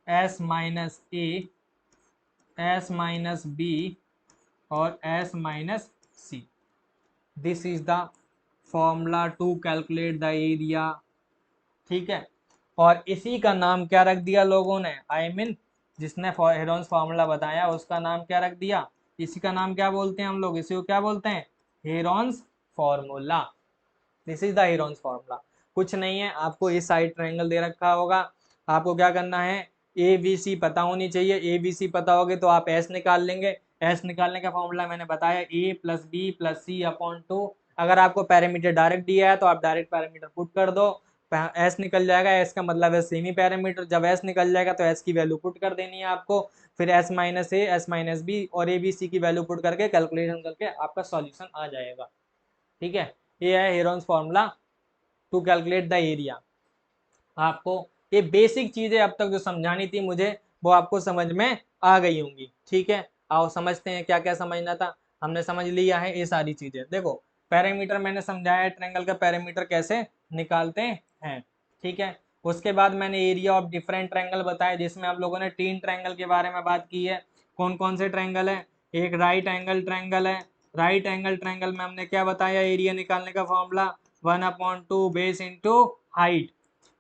S minus A, S minus B और S minus C. This is the formula to calculate the area. ठीक है, और इसी का नाम क्या रख दिया लोगों ने, आई मीन जिसने हेरोन्स फार्मूला बताया उसका नाम क्या रख दिया, इसी का नाम क्या बोलते हैं हम लोग, इसी को क्या बोलते हैं, Heron's formula. This is the Heron's formula. कुछ नहीं है, आपको इस साइड ट्रायंगल दे रखा होगा, आपको क्या करना है, ए बी सी पता होनी चाहिए। ए बी सी पता होगी तो आप एस निकाल लेंगे। एस निकालने का फॉर्मूला मैंने बताया ए plus B plus C upon 2। अगर आपको पैरामीटर डायरेक्ट दिया है तो आप डायरेक्ट पैरामीटर पुट कर दो, एस निकल जाएगा। एस का मतलब है सेमी पैरामीटर। जब एस निकल जाएगा तो एस की वैल्यू पुट कर देनी है आपको, फिर S minus A, S minus B और ए बी सी की वैल्यू पुट करके कैलकुलेशन करके आपका सॉल्यूशन आ जाएगा। ठीक है, ये है Heron's formula to calculate the area. आपको ये बेसिक चीजें अब तक जो समझानी थी मुझे, वो आपको समझ में आ गई होंगी। ठीक है, आओ समझते हैं क्या क्या समझना था। हमने समझ लिया है ये सारी चीजें। देखो पैरामीटर मैंने समझाया, ट्रायंगल का पैरामीटर कैसे निकालते हैं। ठीक है, उसके बाद मैंने एरिया ऑफ डिफरेंट ट्रायंगल बताया, जिसमें आप लोगों ने 3 ट्रायंगल के बारे में बात की है। कौन कौन से ट्रायंगल है, एक राइट एंगल ट्रायंगल है। राइट एंगल ट्रायंगल में हमने क्या बताया, एरिया निकालने का फॉर्मूला 1/2 बेस इंटू हाइट।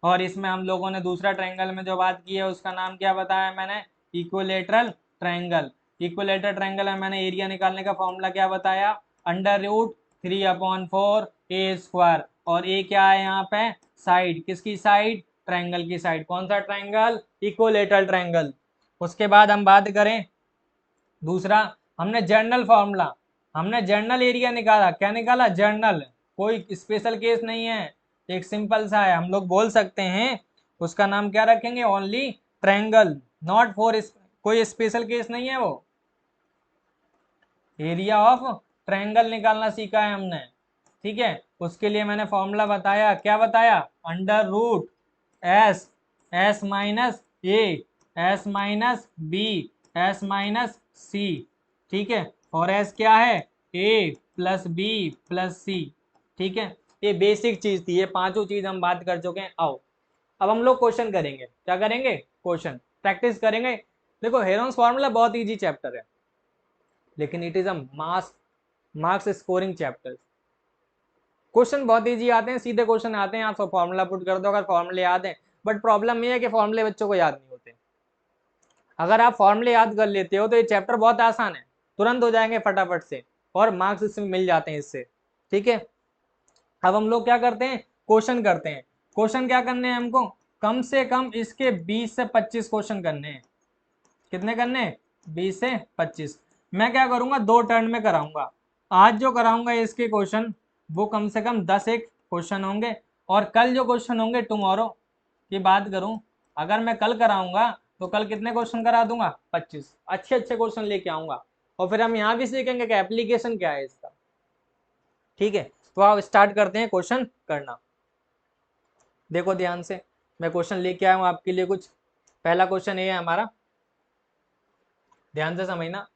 और इसमें हम लोगों ने दूसरा ट्रायंगल में जो बात की है उसका नाम क्या बताया मैंने, इक्विलेटरल ट्रायंगल। इक्विलेटरल ट्रायंगल में मैंने एरिया निकालने का फॉर्मूला क्या बताया, अंडर रूट 3/4 ए स्क्वायर। और ए क्या है यहाँ पे, साइड, किसकी साइड, ट्रायंगल की साइड। कौन सा ट्रायंगल, इक्विलेटरल ट्रायंगल। उसके बाद हम बात करें दूसरा, हमने जर्नल फॉर्मूला, हमने जर्नल एरिया निकाला। क्या निकाला, जर्नल, कोई स्पेशल केस नहीं है, एक सिंपल सा है। हम लोग बोल सकते हैं उसका नाम क्या रखेंगे, ओनली ट्रायंगल, नॉट फॉर, कोई स्पेशल केस नहीं है वो। एरिया ऑफ ट्रायंगल निकालना सीखा है हमने। ठीक है, उसके लिए मैंने फॉर्मूला बताया, क्या बताया, under root S, S minus A, S minus B, S minus C. ठीक है, और एस क्या है, A plus B plus C. ठीक है, ये बेसिक चीज थी, ये पांचों चीज हम बात कर चुके हैं। आओ अब हम लोग क्वेश्चन करेंगे, क्या करेंगे, क्वेश्चन प्रैक्टिस करेंगे। देखो हेरोन्स फार्मूला बहुत इजी चैप्टर है, लेकिन it is a marks scoring chapter. Question बहुत इजी आते हैं, सीधे क्वेश्चन आते हैं, आप सब फॉर्मूला पुट कर दो अगर फॉर्मूले याद है। बट प्रॉब्लम ये है कि फॉर्मूले बच्चों को याद नहीं होते। अगर आप फॉर्मूले याद कर लेते हो तो ये चैप्टर बहुत आसान है, तुरंत हो जाएंगे फटाफट से, और मार्क्स इसमें मिल जाते हैं इससे। ठीक है, अब हम लोग क्या करते हैं, क्वेश्चन करते हैं। क्वेश्चन क्या करने हैं हमको, कम से कम इसके 20 से 25 क्वेश्चन करने हैं। कितने करने हैं, 20 से 25। मैं क्या करूंगा, 2 टर्न में कराऊंगा। आज जो कराऊंगा इसके क्वेश्चन वो कम से कम 10 एक क्वेश्चन होंगे, और कल जो क्वेश्चन होंगे टुमारो की बात करूं अगर मैं कल कराऊंगा तो कल कितने क्वेश्चन करा दूंगा? 25 अच्छे अच्छे क्वेश्चन लेके आऊंगा। और फिर हम यहाँ भी सीखेंगे कि एप्लीकेशन क्या है इसका। ठीक है, तो आप स्टार्ट करते हैं क्वेश्चन करना। देखो ध्यान से, मैं क्वेश्चन लेके आया हूँ आपके लिए कुछ। पहला क्वेश्चन ये है हमारा, ध्यान से समझना।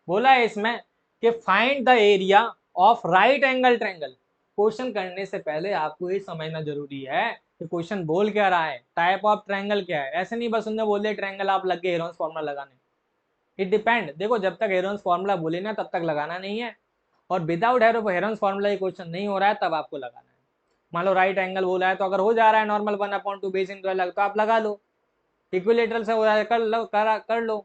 बोला है इसमें कि find the area of right angle triangle. Question करने से पहले आपको ये समझना जरूरी है कि क्वेश्चन बोल क्या रहा है, टाइप ऑफ ट्रायंगल क्या है। ऐसे नहीं बस उन्होंने बोल दिया ट्रायंगल, आप लग गए हेरोन्स फॉर्मूला लगाने। इट डिपेंड, देखो जब तक हेरोन्स फॉर्मूला बोले ना तब तक लगाना नहीं है, और विदाउट हेरोन्स फॉर्मूला ये क्वेश्चन नहीं हो रहा है तब आपको लगाना है। मान लो राइट एंगल बोला है तो अगर हो जा रहा है नॉर्मल 1/2 बेस इंटू एल तो आप लगा लो, इक्विलेटरल से हो रहा है कर लो।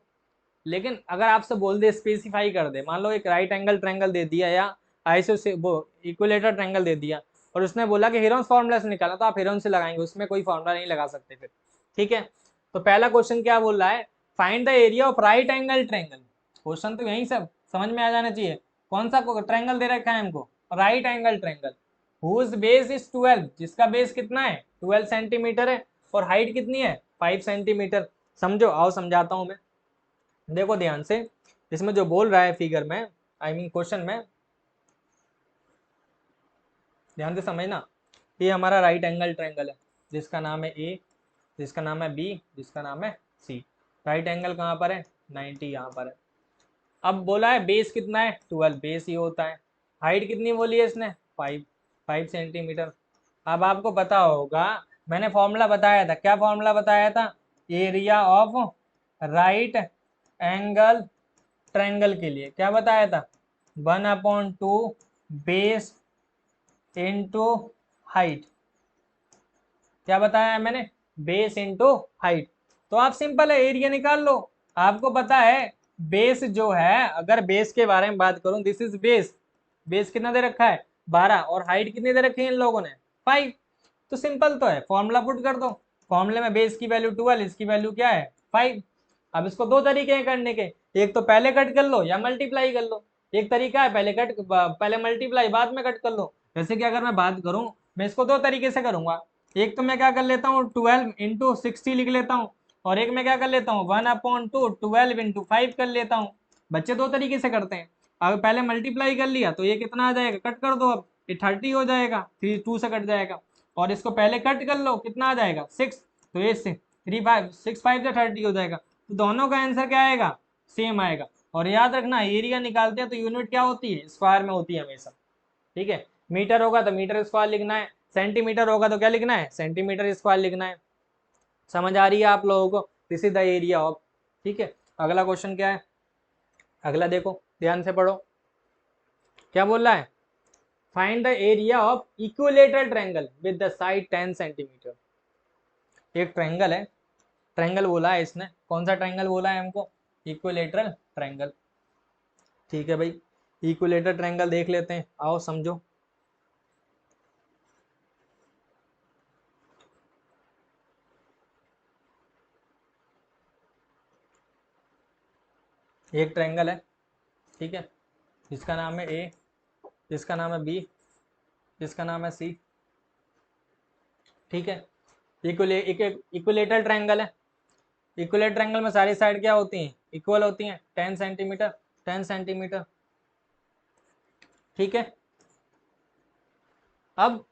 लेकिन अगर आपसे बोल दे, स्पेसिफाई कर दे, मान लो एक राइट एंगल ट्रायंगल दे दिया या आइसो से वो इक्विलेटर ट्रायंगल दे दिया और उसने बोला कि हेरोन्स फॉर्मूला से निकाला, तो आप हेरोन से लगाएंगे, उसमें कोई फॉर्मूला नहीं लगा सकते फिर। ठीक है, तो पहला क्वेश्चन क्या बोल रहा है, find the area of right angle triangle. Question तो यही सब समझ में आ जाना चाहिए। कौन सा ट्रायंगल दे रखा है हमको? Right angle triangle. Whose base is 12, जिसका बेस कितना है? 12 सेंटीमीटर है, और हाइट कितनी है? 5 सेंटीमीटर। समझो, आओ समझाता हूं मैं। देखो ध्यान से, इसमें जो बोल रहा है फिगर में, आई मीन क्वेश्चन में, ध्यान से समझना। ये हमारा राइट एंगल ट्रायंगल है, जिसका नाम है ए, जिसका नाम है बी, जिसका नाम है सी। राइट एंगल कहाँ पर है? 90 यहाँ पर है। अब बोला है बेस कितना है? 12, बेस ही होता है। हाइट कितनी बोली है इसने? 5 सेंटीमीटर। अब आपको पता होगा, मैंने फॉर्मूला बताया था, क्या फॉर्मूला बताया था? Area of right angle triangle के लिए क्या बताया था? 1/2 बेस इंटू हाइट। क्या बताया है मैंने? Base into height. तो आप सिंपल है, एरिया निकाल लो। आपको पता है बेस जो है, अगर बेस के बारे में बात करूं, दिस इज बेस। बेस कितना दे रखा है? 12, और हाइट कितनी दे रखी है इन लोगों ने? 5। तो सिंपल तो है, फॉर्मूला पुट कर दो। फॉर्मूले में बेस की वैल्यू 12, इसकी वैल्यू क्या है? 5। अब इसको दो तरीके हैं करने के, एक तो पहले कट कर लो या मल्टीप्लाई कर लो। एक तरीका है पहले मल्टीप्लाई बाद में कट कर लो। जैसे कि अगर मैं बात करूं, मैं इसको दो तरीके से करूंगा। एक तो मैं क्या कर लेता हूँ, 12 इंटू 60 लिख लेता हूँ, और एक मैं क्या कर लेता हूँ, 1/2 12 इंटू 5 कर लेता हूँ। बच्चे दो तरीके से करते हैं। अगर पहले मल्टीप्लाई कर लिया तो ये कितना आ जाएगा? कट कर दो, अब ये 30 हो जाएगा, 2 से कट जाएगा। और इसको पहले कट कर लो, कितना आ जाएगा? 6। तो ये 6 5 से 30 हो जाएगा। तो दोनों का आंसर क्या आएगा? सेम आएगा। और याद रखना, एरिया निकालते हैं तो यूनिट क्या होती है? स्क्वायर में होती है हमेशा। ठीक है, मीटर होगा तो मीटर स्क्वायर लिखना है, सेंटीमीटर होगा तो क्या लिखना है? सेंटीमीटर स्क्वायर लिखना है। समझ आ रही है आप लोगों को? This is the area of. ठीक है, अगला क्वेश्चन क्या है? अगला देखो, ध्यान से पढ़ो। क्या बोल रहा है? Find the area of equilateral triangle with the side 10 centimetre. एक ट्रायंगल है, ट्रायंगल बोला है इसने, कौन सा ट्रायंगल बोला है हमको? Equilateral triangle. ठीक है भाई, इक्विलेटरल ट्रायंगल देख लेते हैं, आओ समझो। एक ट्रायंगल है, ठीक है, जिसका नाम है ए, जिसका नाम है बी, जिसका नाम है सी। ठीक है, इक्विलेटरल ट्रायंगल है। इक्विलेटरल ट्रायंगल में सारी साइड क्या होती हैं? इक्वल होती हैं, 10 सेंटीमीटर 10 सेंटीमीटर। ठीक है, अब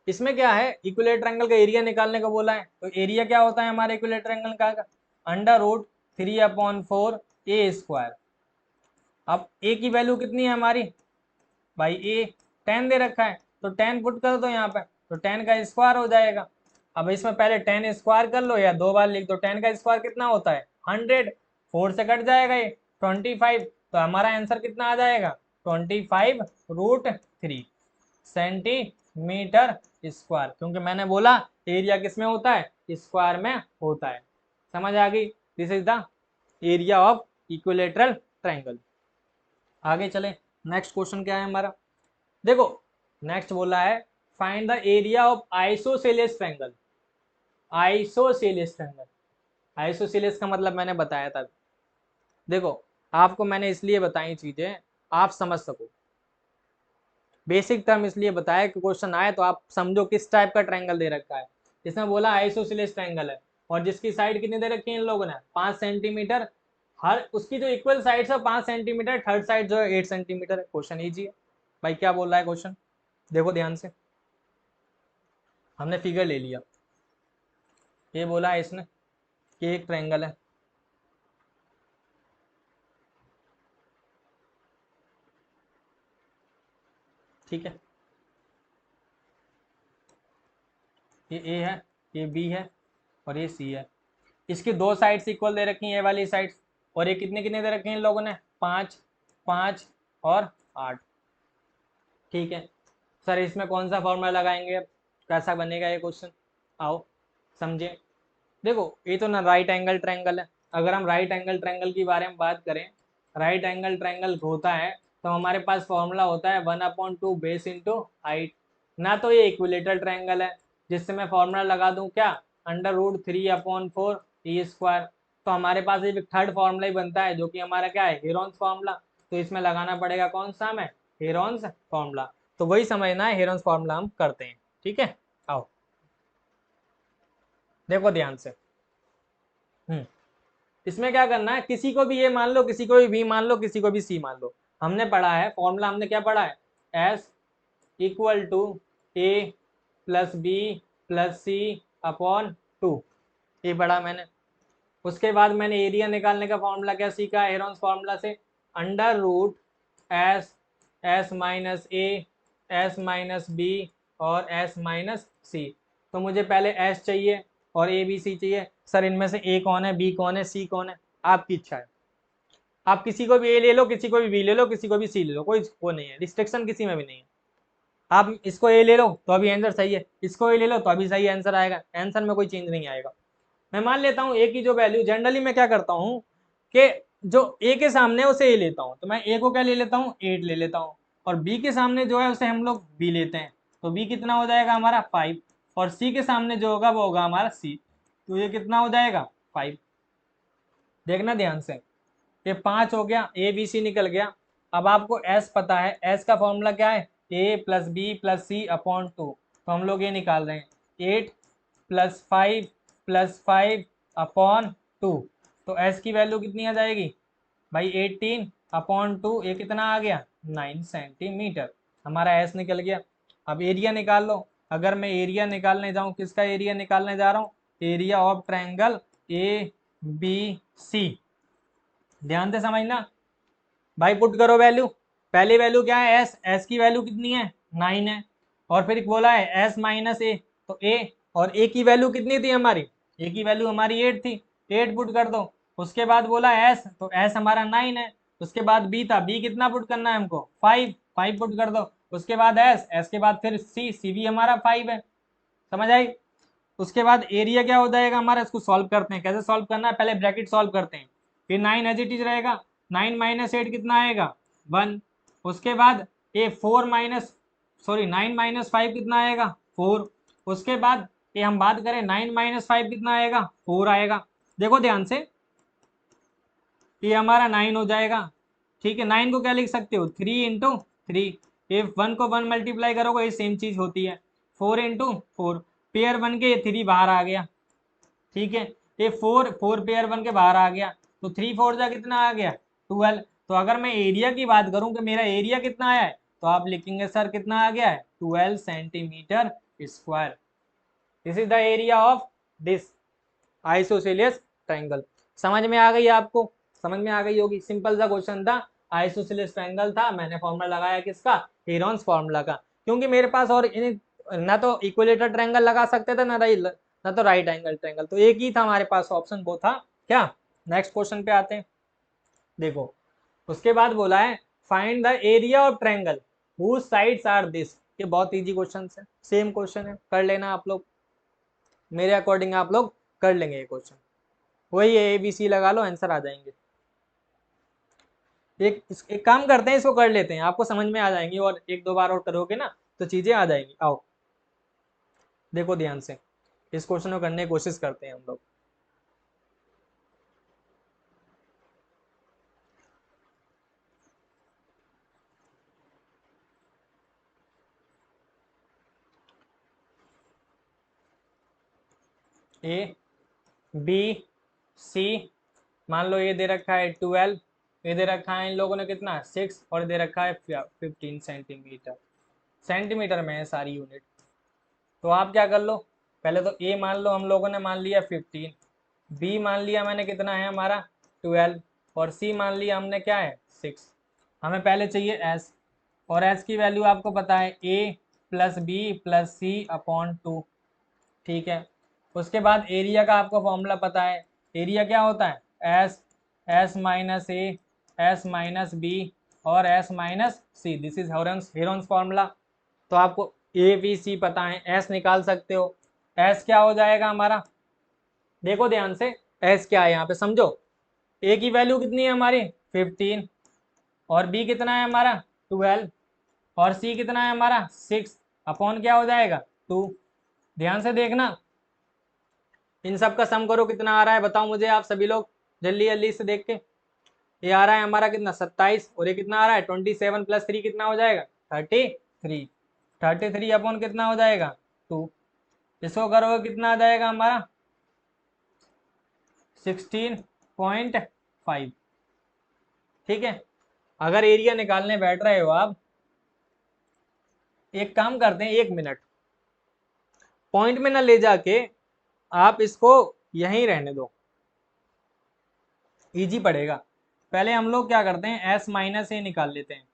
इसमें क्या है, इक्विलेटरल ट्रायंगल का एरिया निकालने को बोला है। तो एरिया क्या होता है हमारे इक्विलेटरल ट्रायंगल का? √3/4 ए स्क्वायर। अब ए की वैल्यू कितनी है हमारी? भाई ए 10 दे रखा है, तो 10 पुट कर दो यहाँ पे, तो 10 का स्क्वायर हो जाएगा। अब इसमें पहले 10 स्क्वायर कर लो या दो बार लिख दो। 10 का स्क्वायर कितना होता है? 100। 4 से कट जाएगा ये, 25। तो हमारा आंसर कितना आ जाएगा? 25√3 सेंटीमीटर स्क्वायर, क्योंकि मैंने बोला एरिया किस में होता है? स्क्वायर में होता है। समझ आ गई? This is the area of equilateral triangle. आगे चले, नेक्स्ट क्वेश्चन क्या है हमारा? देखो, नेक्स्ट बोला है find the area of isosceles triangle. Isosceles triangle, isosceles का मतलब मैंने बताया था। देखो, आपको मैंने इसलिए बताई चीजें आप समझ सको, बेसिक टर्म इसलिए बताया कि क्वेश्चन आए तो आप समझो किस टाइप का ट्रायंगल दे रखा है। इसमें बोला आइसोसेलेस ट्रायंगल है, और जिसकी साइड कितनी दे रखी है इन लोगों ने 5 सेंटीमीटर, हर उसकी जो इक्वल साइड है 5 सेंटीमीटर, थर्ड साइड जो है 8 सेंटीमीटर है। क्वेश्चन ईजी है भाई। क्या बोल रहा है क्वेश्चन, देखो ध्यान से। हमने फिगर ले लिया, ये बोला है इसने कि एक ट्रायंगल है, ठीक है, ये ए है, ये बी है और ये सी है। इसकी दो साइड्स इक्वल दे रखी हैं, ये वाली साइड्स, और ये कितने कितने दे रखे हैं इन लोगों ने 5, 5 और 8, ठीक है। सर इसमें कौन सा फॉर्मूला लगाएंगे, अब कैसा बनेगा ये क्वेश्चन, आओ समझे। देखो ये तो ना राइट एंगल ट्रायंगल है। अगर हम राइट एंगल ट्रायंगल की बारे में बात करें, राइट एंगल ट्रायंगल होता है तो हमारे पास फॉर्मूला होता है 1/2 बेस इंटू हाइट। ना तो ये इक्विलेटरल ट्रायंगल है जिससे मैं फॉर्मूला लगा दूं क्या, √3/4 E²। तो हमारे पास ये थर्ड फॉर्मूला ही बनता है जो कि हमारा क्या है, हेरोन्स फॉर्मूला। तो इसमें लगाना पड़ेगा कौन सा हमें, हेरोन्स फॉर्मूला। तो वही समझना है, हेरोन्स फॉर्मूला हम करते हैं, ठीक है। आओ देखो ध्यान से। इसमें क्या करना है, किसी को भी ए मान लो, किसी को भी बी मान लो, किसी को भी सी मान लो। हमने पढ़ा है फॉर्मूला, हमने क्या पढ़ा है, S equal to A plus B plus C upon 2, ये पढ़ा मैंने। उसके बाद मैंने एरिया निकालने का फॉर्मूला क्या सीखा हेरोन्स फॉर्मूला से, √S, S minus A, S minus B और एस माइनस सी। तो मुझे पहले एस चाहिए और ए बी सी चाहिए। सर इनमें से ए कौन है, बी कौन है, सी कौन है, आपकी इच्छा है। आप किसी को भी ए ले लो, किसी को भी बी ले लो, किसी को भी सी ले लो, कोई वो नहीं है, रिस्ट्रिक्शन किसी में भी नहीं है। आप इसको ए ले लो तो अभी आंसर सही है, इसको ए ले लो तो अभी सही आंसर आएगा, आंसर में कोई चेंज नहीं आएगा। मैं मान लेता हूँ ए की जो वैल्यू, जनरली मैं क्या करता हूँ कि जो ए के सामने है उसे ए लेता हूँ, तो मैं ए को क्या ले लेता हूँ 8 ले लेता हूँ, और बी के सामने जो है उसे हम लोग बी लेते हैं, तो बी कितना हो जाएगा हमारा 5, और सी के सामने जो होगा वो होगा हमारा सी, तो ये कितना हो जाएगा 5। देखना ध्यान से, ये 5 हो गया, ए बी सी निकल गया। अब आपको एस पता है, एस का फॉर्मूला क्या है, A plus B plus C upon 2, तो हम लोग ये निकाल रहे हैं 8 प्लस 5 प्लस 5 अपॉन 2। तो एस की वैल्यू कितनी आ जाएगी भाई 18/2, ये कितना आ गया 9 सेंटीमीटर, हमारा एस निकल गया। अब एरिया निकाल लो। अगर मैं एरिया निकालने जाऊं, किसका एरिया निकालने जा रहा हूँ, area of triangle A B C, ध्यान से समझना भाई। पुट करो वैल्यू, पहली वैल्यू क्या है एस, एस की वैल्यू कितनी है 9 है, और फिर बोला है एस माइनस ए, तो ए, और ए की वैल्यू कितनी थी हमारी, ए की वैल्यू हमारी 8 थी, 8 पुट कर दो। उसके बाद बोला एस, तो एस हमारा 9 है। उसके बाद बी था, बी कितना पुट करना है हमको 5, 5 पुट कर दो। उसके बाद एस, एस के बाद फिर सी, सी भी हमारा 5 है, समझ आई। उसके बाद एरिया क्या हो जाएगा हमारा, इसको सॉल्व करते हैं, कैसे सॉल्व करना है, पहले ब्रैकेट सॉल्व करते हैं, फिर 9 एज इट इज रहेगा, 9 माइनस 8 कितना आएगा 1। उसके बाद ये 4 माइनस, सॉरी 9 माइनस 5 कितना आएगा 4। उसके बाद ये हम बात करें 9 माइनस 5 कितना आएगा 4 आएगा। देखो ध्यान से, ये हमारा 9 हो जाएगा, ठीक है। 9 को क्या लिख सकते हो 3 × 3, ये 1 को 1 मल्टीप्लाई करोगे ये सेम चीज होती है, 4 × 4, पेयर बन के ये 3 बाहर आ गया, ठीक है। ये 4, 4 पेयर बन के बाहर आ गया, तो 3 4 जा कितना आ गया 12। तो अगर मैं एरिया की बात करूं कि मेरा एरिया कितना आया है, तो आप लिखेंगे सर कितना आ गया है 12 centimetre square. This is the area of this isosceles triangle. समझ में आ गई आपको, समझ में आ गई होगी, सिंपल सा क्वेश्चन था, आइसोसेलियस ट्रायंगल था, मैंने फॉर्मूला लगाया किसका, हेरोन्स फॉर्मूला का, क्योंकि मेरे पास और ना तो इक्विलेटर ट्रायंगल लगा सकते थे ना तो राइट एंगल ट्रायंगल, तो एक ही था हमारे पास ऑप्शन, वो था क्या। नेक्स्ट क्वेश्चन पे आते हैं, देखो उसके बाद बोला है find the area of triangle whose sides are this. ये बहुत इजी क्वेश्चन है, सेम क्वेश्चन है, कर लेना आप लोग, मेरे अकॉर्डिंग आप लोग कर लेंगे ये क्वेश्चन, वही है ए बी सी लगा लो आंसर आ जाएंगे। एक काम करते हैं, इसको कर लेते हैं, आपको समझ में आ जाएंगी, और एक दो बार और करोगे ना तो चीजें आ जाएंगी। आओ देखो ध्यान से, इस क्वेश्चन को करने की कोशिश करते हैं हम लोग। ए बी सी, मान लो ये दे रखा है 12, ये दे रखा है इन लोगों ने कितना 6, और दे रखा है 15 सेंटीमीटर। सेंटीमीटर में है सारी यूनिट। तो आप क्या कर लो, पहले तो ए मान लो हम लोगों ने मान लिया 15, बी मान लिया मैंने कितना है हमारा 12, और सी मान लिया हमने क्या है 6। हमें पहले चाहिए एस, और एस की वैल्यू आपको पता है A plus B plus C upon 2। ठीक है, उसके बाद एरिया का आपको फॉर्मूला पता है, एरिया क्या होता है S, S minus A, S minus B और S minus C, this is Heron's formula. तो आपको ए बी सी पता है, एस निकाल सकते हो। एस क्या हो जाएगा हमारा, देखो ध्यान से, एस क्या है यहाँ पे समझो। ए की वैल्यू कितनी है हमारी 15, और बी कितना है हमारा 12, और सी कितना है हमारा 6, अपॉन क्या हो जाएगा 2। ध्यान से देखना, इन सब का सम करो कितना आ रहा है, बताओ मुझे आप सभी लोग जल्दी जल्दी से देख के। ये आ रहा है हमारा कितना 27, और ये कितना आ रहा है 27 प्लस 3 कितना हो जाएगा 33। 33 अपॉन कितना हो जाएगा 2, इसको करोगे कितना आ जाएगा हमारा 16.5। ठीक है, अगर एरिया निकालने बैठ रहे हो आप, एक काम करते हैं 1 मिनट, पॉइंट में ना ले जाके आप इसको यहीं रहने दो, इजी पड़ेगा। पहले हम लोग क्या करते हैं एस माइनस ए निकाल लेते हैं।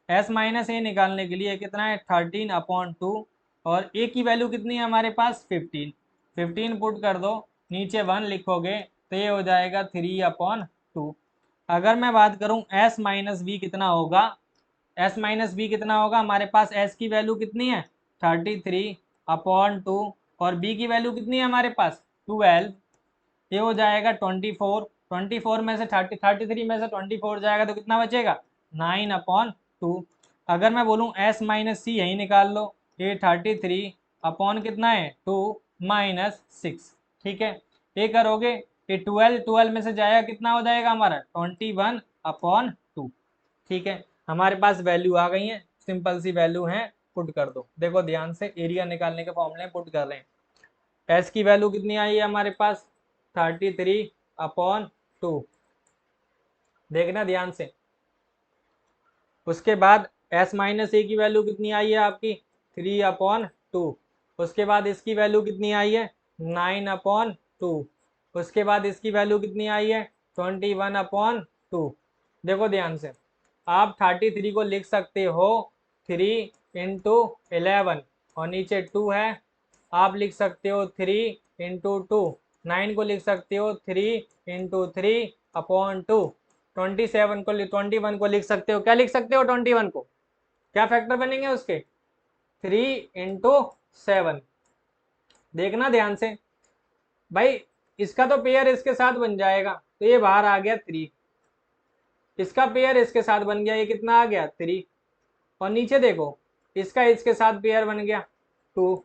एस माइनस ए निकालने के लिए कितना है 13 अपॉन 2, और ए की वैल्यू कितनी है हमारे पास 15, 15 पुट कर दो, नीचे 1 लिखोगे तो ये हो जाएगा 3 अपॉन 2। अगर मैं बात करूं एस माइनस बी कितना होगा, एस माइनस बी कितना होगा, हमारे पास एस की वैल्यू कितनी है 33 अपॉन 2, और बी की वैल्यू कितनी है हमारे पास 12, ये हो जाएगा 24। 24 में से 33 में से 24 जाएगा तो कितना बचेगा 9 अपॉन 2। अगर मैं बोलूँ एस माइनस सी यही निकाल लो, ये 33 अपॉन कितना है 2 माइनस 6। ठीक है, ये करोगे, ये 12, 12 में से जाएगा कितना हो जाएगा हमारा 21 अपॉन 2। ठीक है, हमारे पास वैल्यू आ गई है, सिंपल सी वैल्यू है, पुट कर दो। देखो ध्यान से, एरिया निकालने के फॉर्मूले पुट कर रहे हैं। एस की वैल्यू कितनी आई है हमारे पास 33 अपॉन 2, देखना ध्यान से। उसके बाद एस माइनस ए की वैल्यू कितनी आई है आपकी 3 अपॉन 2, उसके बाद इसकी वैल्यू कितनी आई है 9 अपॉन 2, उसके बाद इसकी वैल्यू कितनी आई है 21 अपॉन 2। देखो ध्यान से, आप 33 को लिख सकते हो 3 इंटू 11, और नीचे 2 है, आप लिख सकते हो 3 इंटू 2, 9 को लिख सकते हो 3 इंटू 3 अपॉन 2, 21 को लिख सकते हो, क्या लिख सकते हो 21 को, क्या फैक्टर बनेंगे उसके 3 इंटू 7। देखना ध्यान से भाई, इसका तो पेयर इसके साथ बन जाएगा, तो ये बाहर आ गया 3, इसका पेयर इसके साथ बन गया, ये कितना आ गया 3, और नीचे देखो इसका इसके साथ पेयर बन गया 2,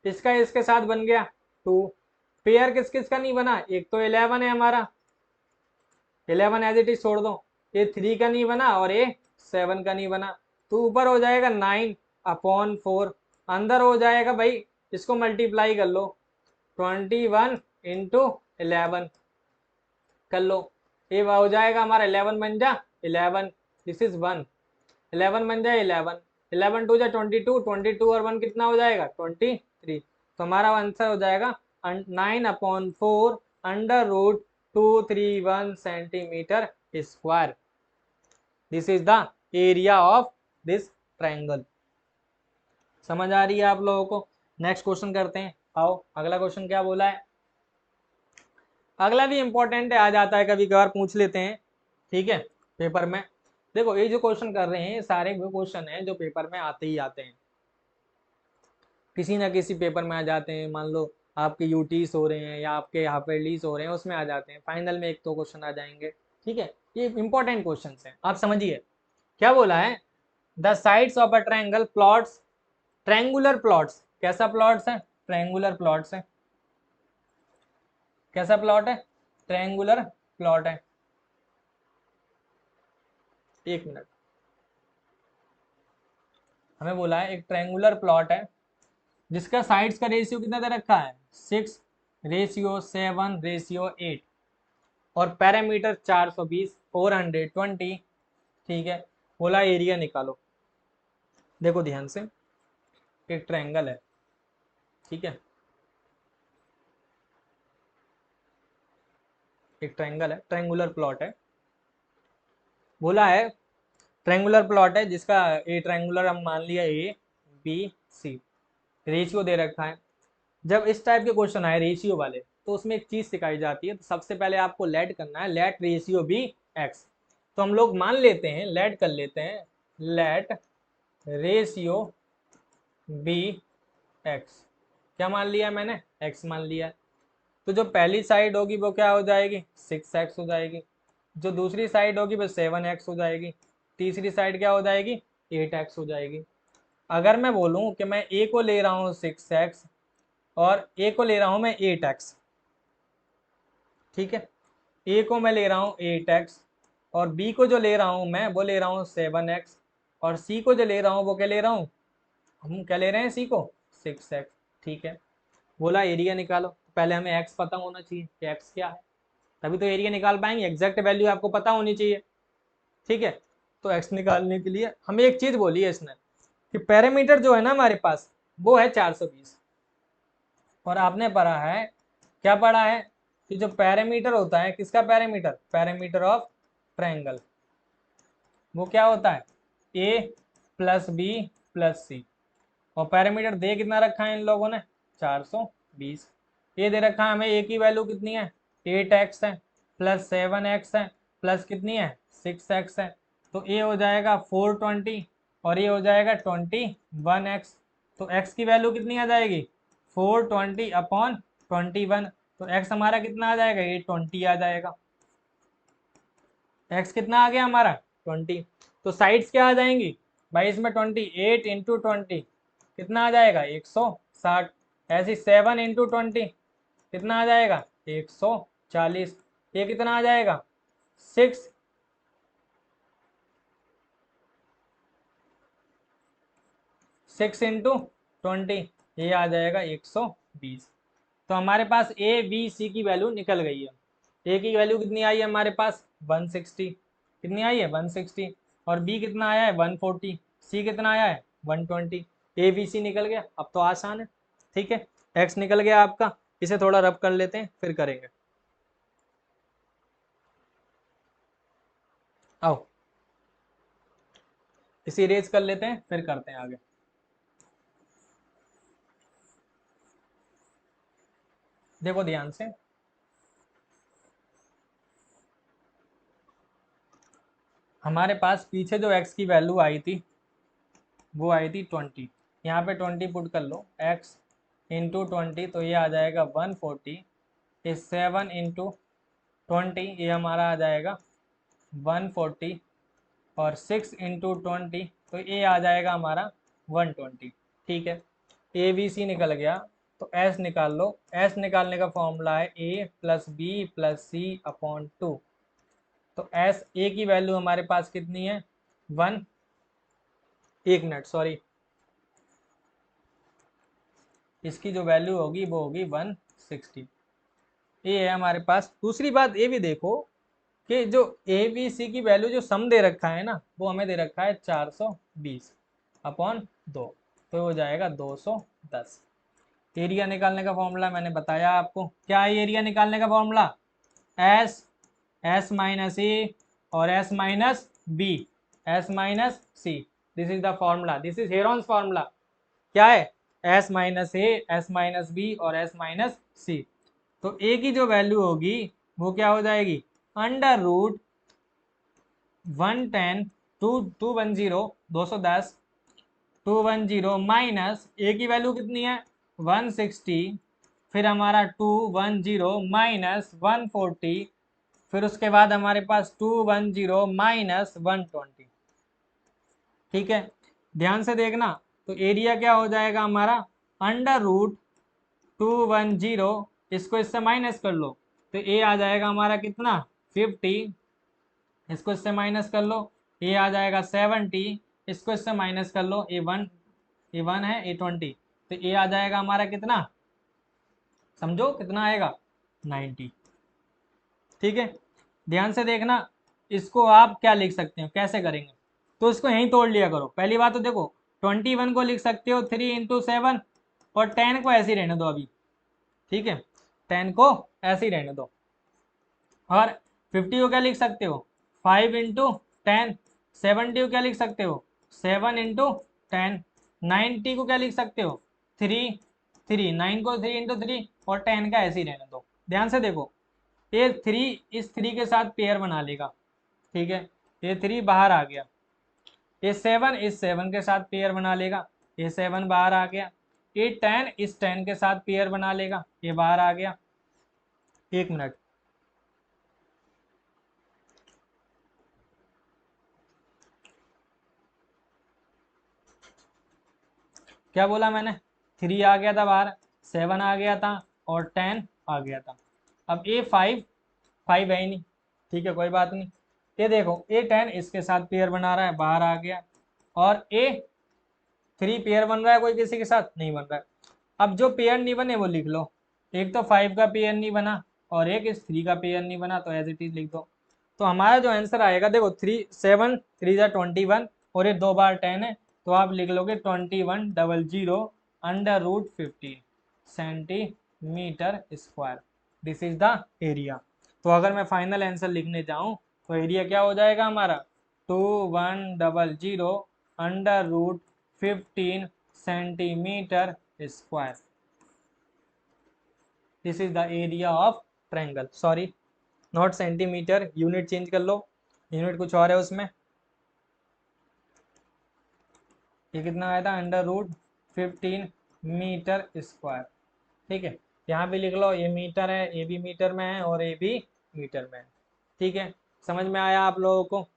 इसका इसके साथ बन गया 2, पेयर किस किस का नहीं बना, एक तो 11 है हमारा, 11 एज इट इज छोड़ दो, ये 3 का नहीं बना और ये 7 का नहीं बना, तो ऊपर हो जाएगा 9 अपॉन 4, अंदर हो जाएगा भाई, इसको मल्टीप्लाई कर लो 21 इंटू 11 कर लो, ये हो जाएगा हमारा 11 बन जा 11, दिस इज 1, 11 बन जाए 11, 11 टू जा 22, 22 और 1 कितना हो जाएगा 23, तो हमारा आंसर हो जाएगा 9 upon 4 under root 231 centimetre square. This is the area of this triangle. समझ आ रही है आप लोगों को? नेक्स्ट क्वेश्चन करते हैं, आओ अगला क्वेश्चन क्या बोला है। अगला भी इंपॉर्टेंट है, आ जाता है कभी कभार, पूछ लेते हैं। ठीक है, पेपर में देखो ये जो क्वेश्चन कर रहे हैं सारे वो क्वेश्चन हैं जो पेपर में आते ही आते हैं, किसी ना किसी पेपर में आ जाते हैं। मान लो आपके यूटीज हो रहे हैं या आपके हाफ ईयरलीज हो रहे हैं, उसमें आ जाते हैं, फाइनल में एक दो क्वेश्चन आ जाएंगे। ठीक है, ये इंपॉर्टेंट क्वेश्चन हैं, आप समझिए क्या बोला है। The sides of a triangle plots, triangular plots, कैसा प्लॉट्स है ट्रायंगुलर प्लॉट्स है, कैसा प्लॉट है ट्रायंगुलर प्लॉट है। एक मिनट, हमें बोला है एक ट्रायंगुलर प्लॉट है जिसका साइड्स का रेशियो कितना दे रखा है 6, रेशियो 7:8 और पैरामीटर 420 420। ठीक है, बोला एरिया निकालो। देखो ध्यान से, एक ट्रायंगल है, ठीक है, एक ट्रायंगल है, ट्रायंगुलर प्लॉट है। बोला है ट्रायंगुलर प्लॉट है जिसका ए ट्रायंगुलर हम मान लिया ए बी सी, रेशियो दे रखा है। जब इस टाइप के क्वेश्चन आए रेशियो वाले, तो उसमें एक चीज सिखाई जाती है। तो सबसे पहले आपको लेट करना है, लेट रेशियो बी एक्स। तो हम लोग मान लेते हैं, लेट कर लेते हैं, लेट रेशियो बी एक्स। क्या मान लिया मैंने, एक्स मान लिया। तो जो पहली साइड होगी वो क्या हो जाएगी, 6x हो जाएगी। जो दूसरी साइड होगी वो 7x हो जाएगी। तीसरी साइड क्या हो जाएगी, 8x हो जाएगी। अगर मैं बोलूं कि मैं ए को ले रहा हूँ 6x और ए को ले रहा हूँ मैं 8x, ठीक है, ए को मैं ले रहा हूँ 8x और बी को जो ले रहा हूँ मैं वो ले रहा हूँ 7x और सी को जो ले रहा हूँ वो क्या ले रहा हूँ, हम क्या ले रहे हैं सी को 6x। ठीक है, बोला एरिया निकालो। पहले हमें एक्स पता होना चाहिए कि एक्स क्या है, तभी तो एरिया निकाल पाएंगे। एग्जैक्ट वैल्यू आपको पता होनी चाहिए, ठीक है। तो एक्स निकालने के लिए हमें एक चीज बोली है इसने कि पैरामीटर जो है ना हमारे पास वो है 420। और आपने पढ़ा है, क्या पढ़ा है, कि जो पैरामीटर होता है, किसका पैरामीटर, पैरामीटर ऑफ ट्रायंगल, वो क्या होता है, ए प्लस बी प्लस सी। और पैरामीटर दे कितना रखा है इन लोगों ने, 420। ये दे रखा है हमें, ए की वैल्यू कितनी है, 8x है, प्लस 7x है, प्लस कितनी है 6x है। तो ए हो जाएगा 420 और ये हो जाएगा 21x। तो x की वैल्यू कितनी आ जाएगी, 420 अपॉन 21। तो x हमारा कितना आ जाएगा, 820 आ जाएगा। x कितना आ गया हमारा 20। तो साइड्स क्या आ जाएंगी भाई इसमें, 28 इंटू 20 कितना आ जाएगा 160। ऐसे 7 इंटू 20 कितना आ जाएगा 140। ये कितना आ जाएगा 6 6 इंटू 20, ये आ जाएगा 120। तो हमारे पास ए बी सी की वैल्यू निकल गई है। ए की वैल्यू कितनी आई है हमारे पास 160, कितनी आई है 160, और बी कितना आया है 140, सी कितना आया है 120। ए बी सी निकल गया। अब तो आसान है, ठीक है, एक्स निकल गया आपका। इसे थोड़ा रब कर लेते हैं फिर करेंगे। आओ इसे इरेज कर लेते हैं फिर करते हैं आगे। देखो ध्यान से, हमारे पास पीछे जो x की वैल्यू आई थी वो आई थी 20। यहाँ पे 20 पुट कर लो, x इंटू 20 तो ये आ जाएगा 140। ये 7 इंटू 20 ये हमारा आ जाएगा 140 और 6 इंटू 20 तो ये आ जाएगा हमारा 120। ठीक है, ए बी सी निकल गया। तो एस निकाल लो। एस निकालने का फॉर्मूला है A plus B plus C upon 2। तो एस ए की वैल्यू हमारे पास कितनी है 1, एक मिनट सॉरी, इसकी जो वैल्यू होगी वो होगी 160। ये है हमारे पास। दूसरी बात ये भी देखो कि जो ए बी सी की वैल्यू जो सम दे रखा है ना वो हमें दे रखा है 420 अपॉन 2, तो हो जाएगा 210। एरिया निकालने का फॉर्मूला मैंने बताया आपको, क्या है एरिया निकालने का formula, S S minus A और S minus B, S minus C. This is the formula, this is Heron's formula. क्या है, S minus A, S minus B और एस माइनस सी। तो ए की जो वैल्यू होगी वो क्या हो जाएगी, अंडर रूट 110 210 210 210 माइनस ए की वैल्यू कितनी है 160, फिर हमारा 210 माइनस 140, फिर उसके बाद हमारे पास 210 माइनस 120। ठीक है, ध्यान से देखना। तो एरिया क्या हो जाएगा हमारा, अंडर रूट 210, इसको इससे माइनस कर लो तो ए आ जाएगा हमारा कितना 50, इसको इससे माइनस कर लो ए आ जाएगा 70, इसको इससे माइनस कर लो ए 1 है ए 20, तो ए आ जाएगा हमारा कितना समझो कितना आएगा 90। ठीक है, ध्यान से देखना, इसको आप क्या लिख सकते हो, कैसे करेंगे, तो इसको यहीं तोड़ लिया करो। पहली बात तो देखो 21 को लिख सकते हो 3 × 7, और 10 को ऐसे ही रहने दो अभी। ठीक है, 10 को ऐसे ही रहने दो। और 50 को क्या लिख सकते हो 5 × 10, 70 को क्या लिख सकते हो 7 × 10, 90 को क्या लिख सकते हो 9 को 3 × 3, और 10 का ऐसे ही रहने दो। ध्यान से देखो, ये 3 इस 3 के साथ पेयर बना लेगा। ठीक है, ये 3 बाहर आ गया, ये 7 इस 7 के साथ पेयर बना लेगा, ये 7 बाहर आ गया, ये 10 इस 10 के साथ पेयर बना लेगा, ये बाहर आ गया। एक मिनट, क्या बोला मैंने, 3 आ गया था बाहर, 7 आ गया था, और 10 आ गया था। अब ये 5 है ही नहीं। ठीक है, कोई बात नहीं। ये देखो ये 10 इसके साथ पेयर बना रहा है, बाहर आ गया, और ये 3 पेयर बन रहा है, कोई किसी के साथ नहीं बन रहा है। अब जो पेयर नहीं बने वो लिख लो, एक तो 5 का पेयर नहीं बना, और एक इस 3 का पेयर नहीं बना, तो एज इट इज लिख दो। तो हमारा जो आंसर आएगा देखो 7 3 × 21, और ये 2 बार 10 है, तो आप लिख लोगे 2100 √15 centimetre square. This is the area. तो अगर मैं फाइनल आंसर लिखने जाऊं तो एरिया क्या हो जाएगा हमारा 2100 √15 centimetre square. This is the area of triangle. Sorry, not centimetre, unit change कर लो, यूनिट कुछ और है उसमें। ये कितना आया था √15 मीटर स्क्वायर। ठीक है, यहाँ भी लिख लो, ये मीटर है, ये भी मीटर में है, और ये भी मीटर में है। ठीक है, समझ में आया आप लोगों को।